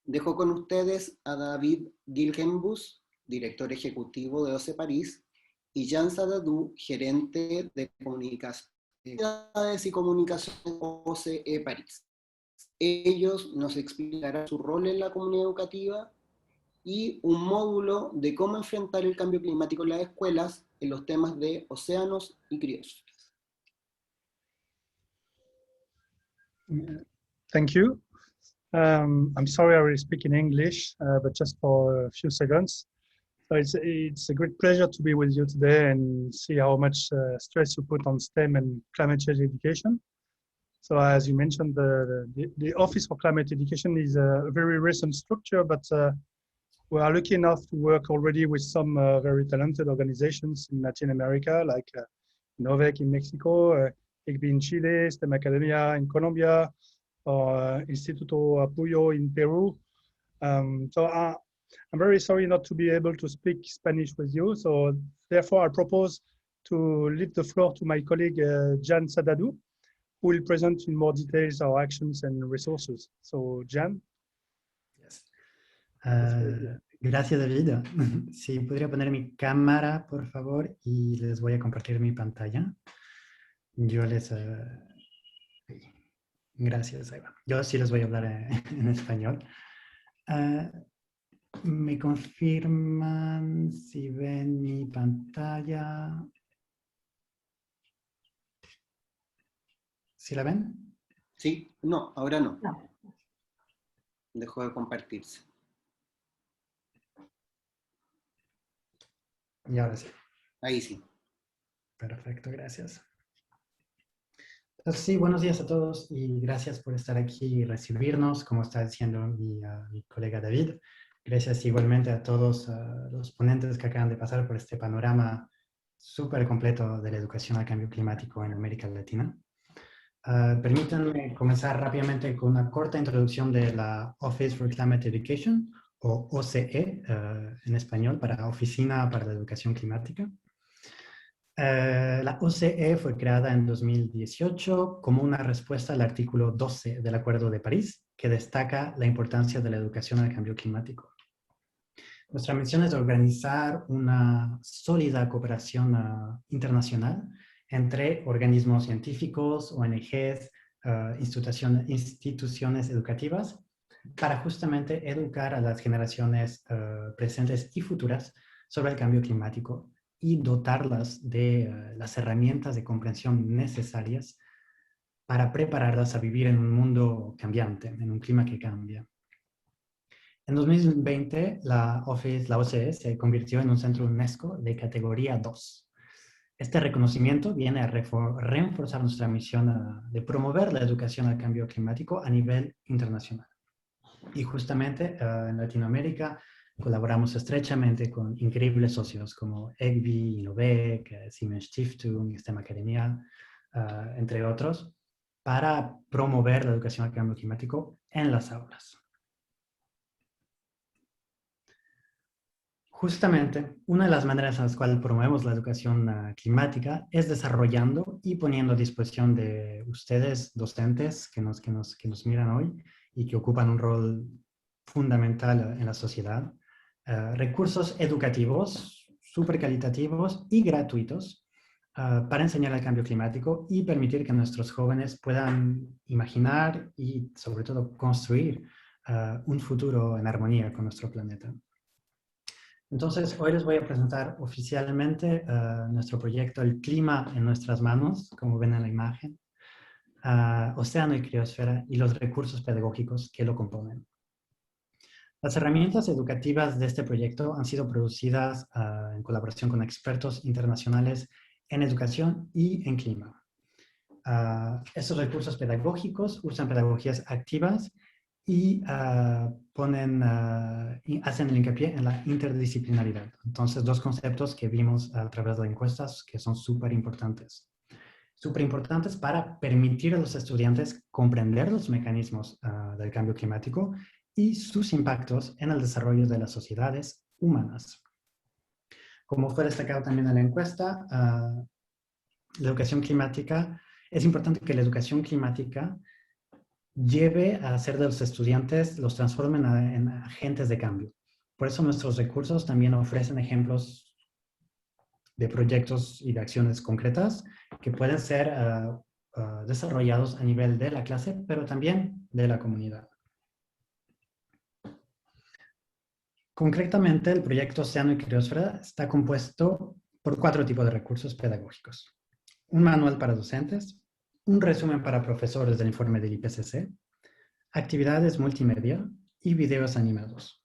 Dejo con ustedes a David Gilgenbus, director ejecutivo de OCE París, y Jean Sadadou, gerente de Comunicaciones y Comunicaciones OCE París. Ellos nos explicarán su rol en la comunidad educativa y un módulo de cómo enfrentar el cambio climático en las escuelas en los temas de océanos y criosfera. Thank you. I'm sorry I will speak in English, but just for a few seconds. So it's a great pleasure to be with you today and see how much stress you put on STEM and climate change education. So as you mentioned, the Office for Climate Education is a very recent structure, but we are lucky enough to work already with some very talented organizations in Latin America, like NOVEC in Mexico, ICBI in Chile, STEM Academia in Colombia, or Instituto Apoyo in Peru. So I'm very sorry not to be able to speak Spanish with you. So therefore I propose to leave the floor to my colleague Jean Sadadou, who will present in more details our actions and resources. So Jean. Yes. Gracias, David. Si podría poner mi cámara, por favor, y les voy a compartir mi pantalla. Yo les... Gracias, Eva. Yo sí les voy a hablar en español. ¿Me confirman si ven mi pantalla? ¿Sí la ven? Sí, no, ahora no. Dejó de compartirse. Y ahora sí. Ahí sí. Perfecto, gracias. Entonces, sí, buenos días a todos y gracias por estar aquí y recibirnos, como está diciendo mi colega David. Gracias igualmente a todos los ponentes que acaban de pasar por este panorama súper completo de la educación al cambio climático en América Latina. Permítanme comenzar rápidamente con una corta introducción de la Office for Climate Education, o OCE en español, para Oficina para la Educación Climática. La OCE fue creada en 2018 como una respuesta al artículo 12 del Acuerdo de París, que destaca la importancia de la educación al cambio climático. Nuestra misión es organizar una sólida cooperación internacional entre organismos científicos, ONGs, instituciones educativas, para justamente educar a las generaciones presentes y futuras sobre el cambio climático y dotarlas de las herramientas de comprensión necesarias para prepararlas a vivir en un mundo cambiante, en un clima que cambia. En 2020, la OCE se convirtió en un centro UNESCO de categoría 2. Este reconocimiento viene a reforzar nuestra misión de promover la educación al cambio climático a nivel internacional. Y justamente en Latinoamérica colaboramos estrechamente con increíbles socios como ICBI, NOVEC, Siemens Stiftung, STEM Academia, entre otros, para promover la educación al cambio climático en las aulas. Justamente, una de las maneras en las cuales promovemos la educación climática es desarrollando y poniendo a disposición de ustedes, docentes que nos miran hoy y que ocupan un rol fundamental en la sociedad, recursos educativos súper calitativos y gratuitos para enseñar el cambio climático y permitir que nuestros jóvenes puedan imaginar y sobre todo construir un futuro en armonía con nuestro planeta. Entonces, hoy les voy a presentar oficialmente nuestro proyecto El Clima en Nuestras Manos, como ven en la imagen, Océano y Criosfera y los recursos pedagógicos que lo componen. Las herramientas educativas de este proyecto han sido producidas en colaboración con expertos internacionales en educación y en clima. Estos recursos pedagógicos usan pedagogías activas y hacen el hincapié en la interdisciplinaridad. Entonces, dos conceptos que vimos a través de las encuestas que son súper importantes. Súper importantes para permitir a los estudiantes comprender los mecanismos del cambio climático y sus impactos en el desarrollo de las sociedades humanas. Como fue destacado también en la encuesta, la educación climática, es importante que la educación climática lleve a hacer de los estudiantes, los transformen en agentes de cambio. Por eso nuestros recursos también ofrecen ejemplos de proyectos y de acciones concretas que pueden ser desarrollados a nivel de la clase, pero también de la comunidad. Concretamente, el proyecto Océano y Criosfera está compuesto por 4 tipos de recursos pedagógicos. Un manual para docentes, un resumen para profesores del informe del IPCC, actividades multimedia y videos animados.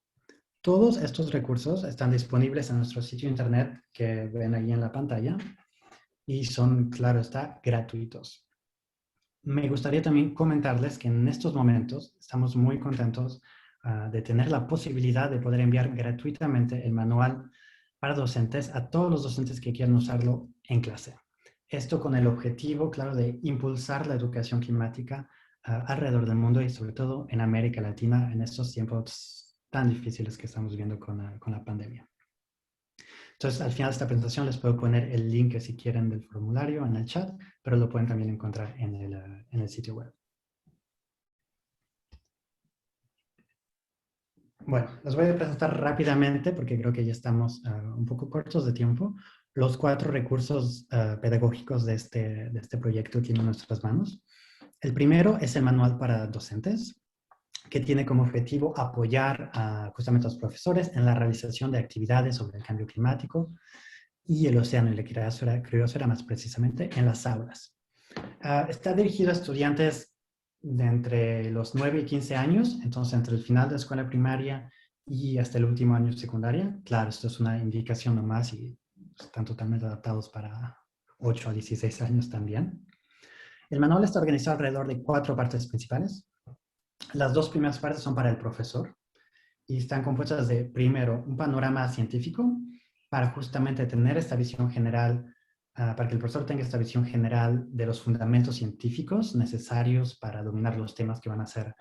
Todos estos recursos están disponibles en nuestro sitio internet que ven ahí en la pantalla y son, claro está, gratuitos. Me gustaría también comentarles que en estos momentos estamos muy contentos de tener la posibilidad de poder enviar gratuitamente el manual para docentes a todos los docentes que quieran usarlo en clase. Esto con el objetivo, claro, de impulsar la educación climática alrededor del mundo y sobre todo en América Latina en estos tiempos tan difíciles que estamos viviendo con la pandemia. Entonces, al final de esta presentación les puedo poner el link, si quieren, del formulario en el chat, pero lo pueden también encontrar en el sitio web. Bueno, les voy a presentar rápidamente, porque creo que ya estamos un poco cortos de tiempo, los 4 recursos pedagógicos de este proyecto que tiene en nuestras manos. El primero es el manual para docentes, que tiene como objetivo apoyar justamente a los profesores en la realización de actividades sobre el cambio climático y el océano y la criosfera más precisamente en las aulas. Está dirigido a estudiantes de entre los 9 y 15 años, entonces entre el final de la escuela primaria y hasta el último año de secundaria. Claro, esto es una indicación nomás y están totalmente adaptados para 8 a 16 años también. El manual está organizado alrededor de 4 partes principales. Las 2 primeras partes son para el profesor y están compuestas de, primero, un panorama científico para justamente tener esta visión general, para que el profesor tenga esta visión general de los fundamentos científicos necesarios para dominar los temas que van a ser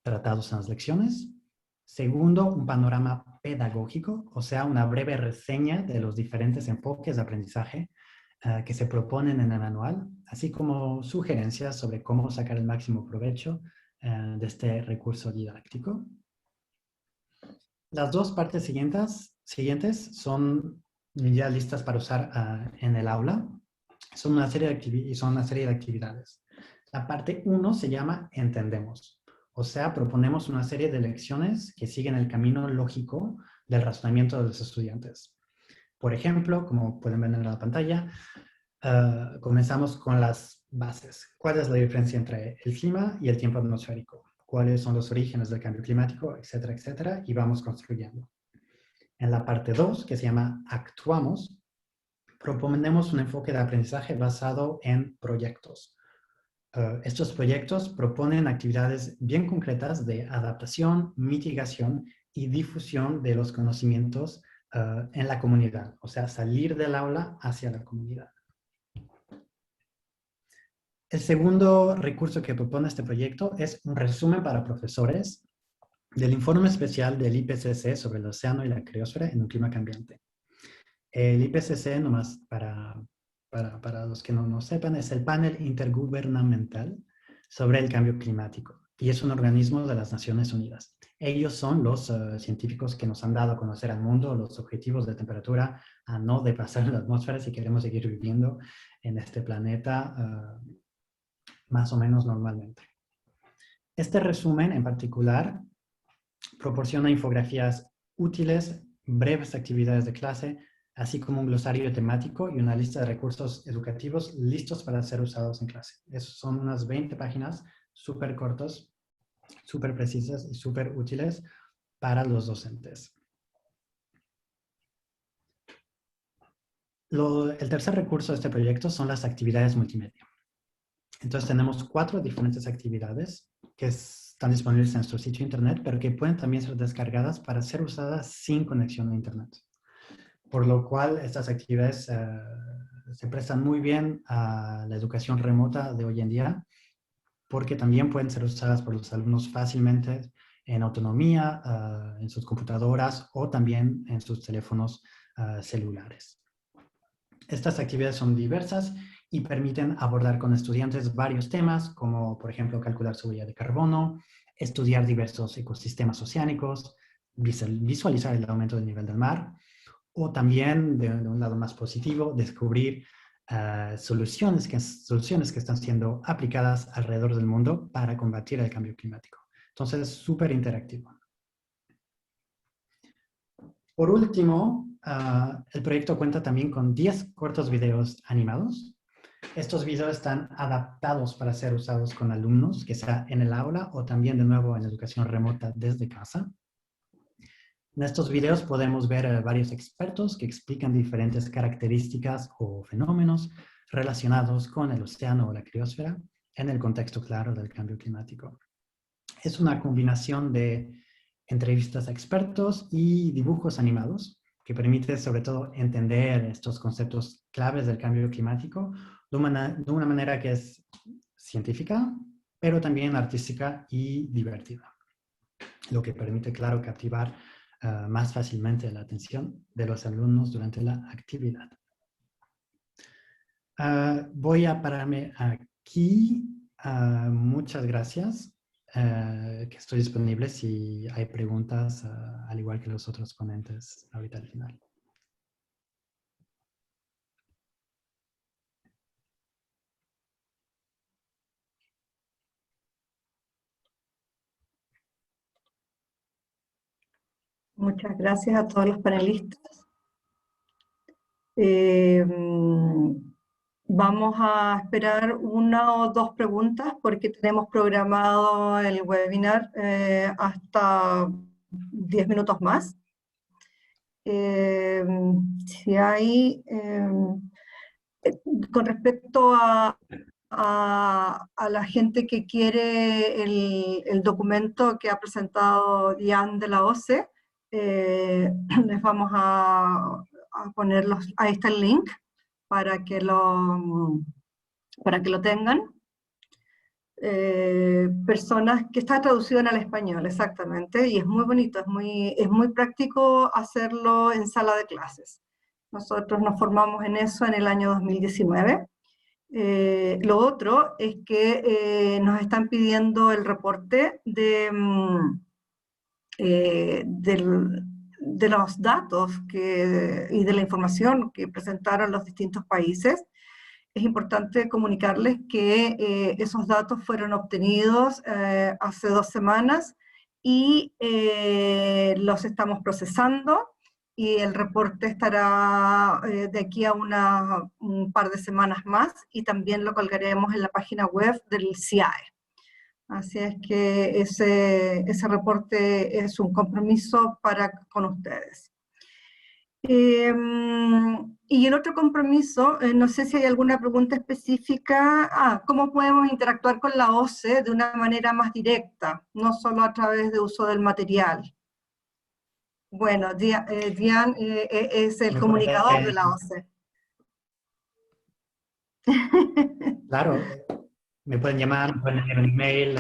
tratados en las lecciones. Segundo, un panorama pedagógico, o sea, una breve reseña de los diferentes enfoques de aprendizaje que se proponen en el manual, así como sugerencias sobre cómo sacar el máximo provecho de este recurso didáctico. Las 2 partes siguientes son ya listas para usar en el aula. Son una serie de actividades. La parte 1 se llama Entendemos. O sea, proponemos una serie de lecciones que siguen el camino lógico del razonamiento de los estudiantes. Por ejemplo, como pueden ver en la pantalla, comenzamos con las bases. ¿Cuál es la diferencia entre el clima y el tiempo atmosférico? ¿Cuáles son los orígenes del cambio climático? Etcétera, etcétera. Y vamos construyendo. En la parte 2, que se llama Actuamos, proponemos un enfoque de aprendizaje basado en proyectos. Estos proyectos proponen actividades bien concretas de adaptación, mitigación y difusión de los conocimientos en la comunidad, o sea, salir del aula hacia la comunidad. El segundo recurso que propone este proyecto es un resumen para profesores del informe especial del IPCC sobre el océano y la criosfera en un clima cambiante. El IPCC, nomás para los que no sepan, es el panel intergubernamental sobre el cambio climático y es un organismo de las Naciones Unidas. Ellos son los científicos que nos han dado a conocer al mundo los objetivos de temperatura a no depasar la atmósfera si queremos seguir viviendo en este planeta más o menos normalmente. Este resumen en particular proporciona infografías útiles, breves actividades de clase, así como un glosario temático y una lista de recursos educativos listos para ser usados en clase. Esos son unas 20 páginas súper cortos, súper precisas y súper útiles para los docentes. El tercer recurso de este proyecto son las actividades multimedia. Entonces tenemos 4 diferentes actividades que están disponibles en nuestro sitio internet, pero que pueden también ser descargadas para ser usadas sin conexión a internet. Por lo cual estas actividades se prestan muy bien a la educación remota de hoy en día, porque también pueden ser usadas por los alumnos fácilmente en autonomía en sus computadoras o también en sus teléfonos celulares. Estas actividades son diversas y permiten abordar con estudiantes varios temas, como por ejemplo calcular su huella de carbono, estudiar diversos ecosistemas oceánicos, visualizar el aumento del nivel del mar, o también, de un lado más positivo, descubrir soluciones que están siendo aplicadas alrededor del mundo para combatir el cambio climático. Entonces, súper interactivo. Por último, el proyecto cuenta también con 10 cortos videos animados. Estos videos están adaptados para ser usados con alumnos, que sea en el aula o también de nuevo en educación remota desde casa. En estos videos podemos ver varios expertos que explican diferentes características o fenómenos relacionados con el océano o la criosfera en el contexto claro del cambio climático. Es una combinación de entrevistas a expertos y dibujos animados que permite sobre todo entender estos conceptos claves del cambio climático de una manera que es científica, pero también artística y divertida, lo que permite, claro, captivar más fácilmente la atención de los alumnos durante la actividad. Voy a pararme aquí. Muchas gracias. Que estoy disponible si hay preguntas, al igual que los otros ponentes ahorita al final. Muchas gracias a todos los panelistas. Vamos a esperar una o dos preguntas porque tenemos programado el webinar hasta 10 minutos más. Si hay, con respecto a la gente que quiere el documento que ha presentado Diane de la OCE, les vamos a ponerlos, ahí está el link para que lo tengan. Personas que está traducido en el español, exactamente, y es muy bonito, es muy práctico hacerlo en sala de clases. Nosotros nos formamos en eso en el año 2019. Lo otro es que nos están pidiendo el reporte de los datos y de la información que presentaron los distintos países. Es importante comunicarles que esos datos fueron obtenidos hace 2 semanas y los estamos procesando, y el reporte estará de aquí a un par de semanas más, y también lo colgaremos en la página web del CIAE. Así es que ese reporte es un compromiso con ustedes. Y el otro compromiso, no sé si hay alguna pregunta específica. ¿Cómo podemos interactuar con la OCE de una manera más directa, no solo a través de uso del material? Bueno, Diane es el comunicador de la OCE. Claro, me pueden llamar, me pueden enviar un email,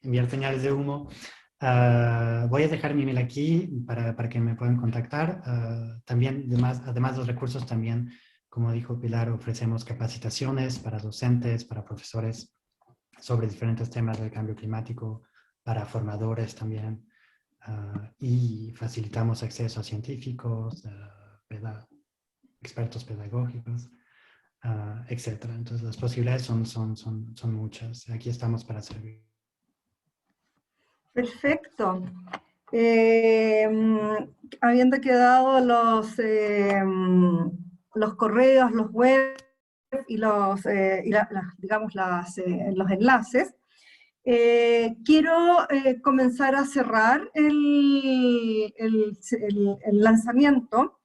enviar señales de humo. Voy a dejar mi email aquí para que me puedan contactar. También, además de los recursos, también, como dijo Pilar, ofrecemos capacitaciones para docentes, para profesores sobre diferentes temas del cambio climático, para formadores también. Y facilitamos acceso a científicos, expertos pedagógicos, etc. Entonces las posibilidades son muchas. Aquí estamos para servir. Perfecto. Habiendo quedado los correos, los web y los enlaces, quiero comenzar a cerrar el lanzamiento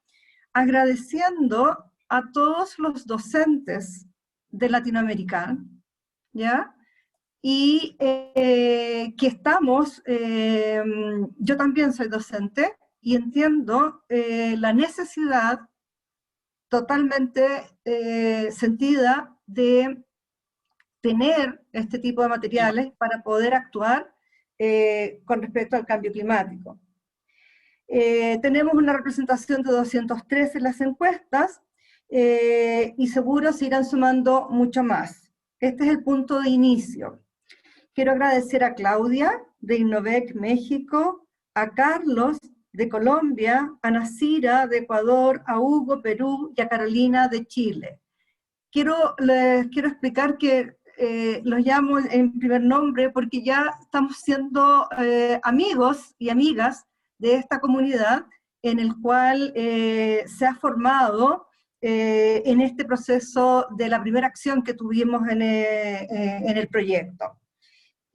agradeciendo a todos los docentes de Latinoamérica, ¿ya? Y que estamos, yo también soy docente y entiendo la necesidad totalmente sentida de tener este tipo de materiales para poder actuar con respecto al cambio climático. Tenemos una representación de 203 en las encuestas, y seguro se irán sumando mucho más. Este es el punto de inicio. Quiero agradecer a Claudia, de Innovec México, a Carlos, de Colombia, a Nasira, de Ecuador, a Hugo, Perú, y a Carolina, de Chile. Les quiero explicar que los llamo en primer nombre porque ya estamos siendo amigos y amigas de esta comunidad en el cual se ha formado en este proceso de la primera acción que tuvimos en el proyecto.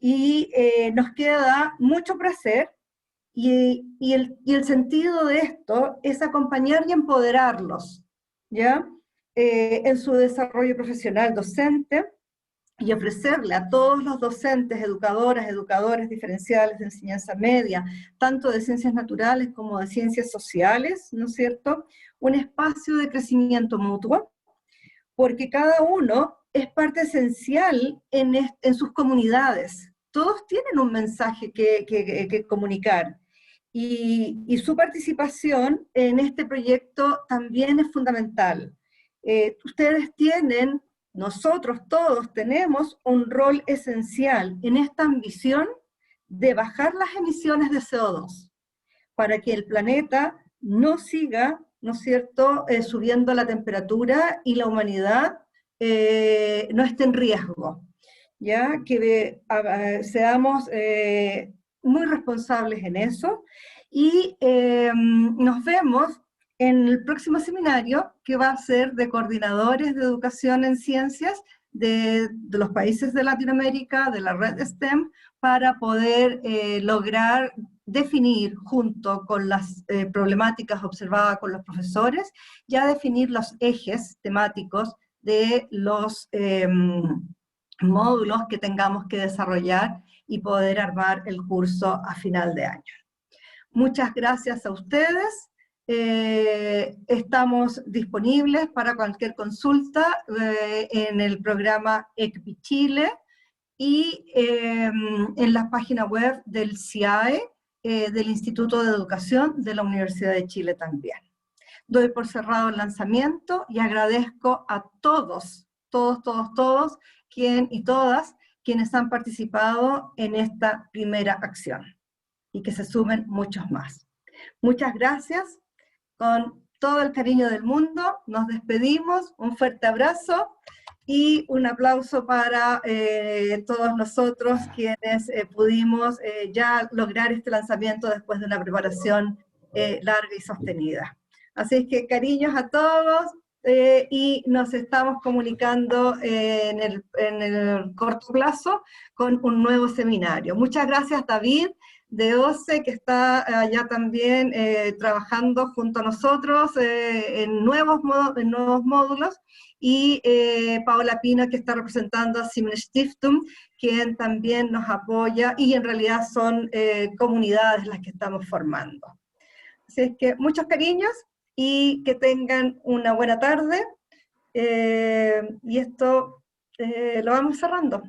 Y nos queda mucho por hacer, y el sentido de esto es acompañar y empoderarlos, ¿ya? En su desarrollo profesional docente, y ofrecerle a todos los docentes, educadoras, educadores diferenciales de enseñanza media, tanto de ciencias naturales como de ciencias sociales, ¿no es cierto?, un espacio de crecimiento mutuo, porque cada uno es parte esencial en sus comunidades. Todos tienen un mensaje que comunicar, y su participación en este proyecto también es fundamental. Ustedes tienen, nosotros todos tenemos un rol esencial en esta ambición de bajar las emisiones de CO2, para que el planeta no siga, ¿no es cierto?, subiendo la temperatura y la humanidad no esté en riesgo. Ya que seamos muy responsables en eso, y nos vemos en el próximo seminario, que va a ser de coordinadores de educación en ciencias de los países de Latinoamérica, de la red STEM, para poder lograr definir, junto con las problemáticas observadas con los profesores, ya definir los ejes temáticos de los módulos que tengamos que desarrollar y poder armar el curso a final de año. Muchas gracias a ustedes. Estamos disponibles para cualquier consulta en el programa ECBI Chile y en la página web del CIAE, del Instituto de Educación de la Universidad de Chile también. Doy por cerrado el lanzamiento y agradezco a todos y todas quienes han participado en esta primera acción, y que se sumen muchos más. Muchas gracias, con todo el cariño del mundo, nos despedimos, un fuerte abrazo y un aplauso para todos nosotros quienes pudimos ya lograr este lanzamiento después de una preparación larga y sostenida. Así es que cariños a todos, y nos estamos comunicando en el corto plazo con un nuevo seminario. Muchas gracias, David de OCE, que está allá también trabajando junto a nosotros en nuevos módulos, y Paola Pino, que está representando a Siemens Stiftung, quien también nos apoya, y en realidad son comunidades las que estamos formando. Así es que muchos cariños, y que tengan una buena tarde, y esto lo vamos cerrando.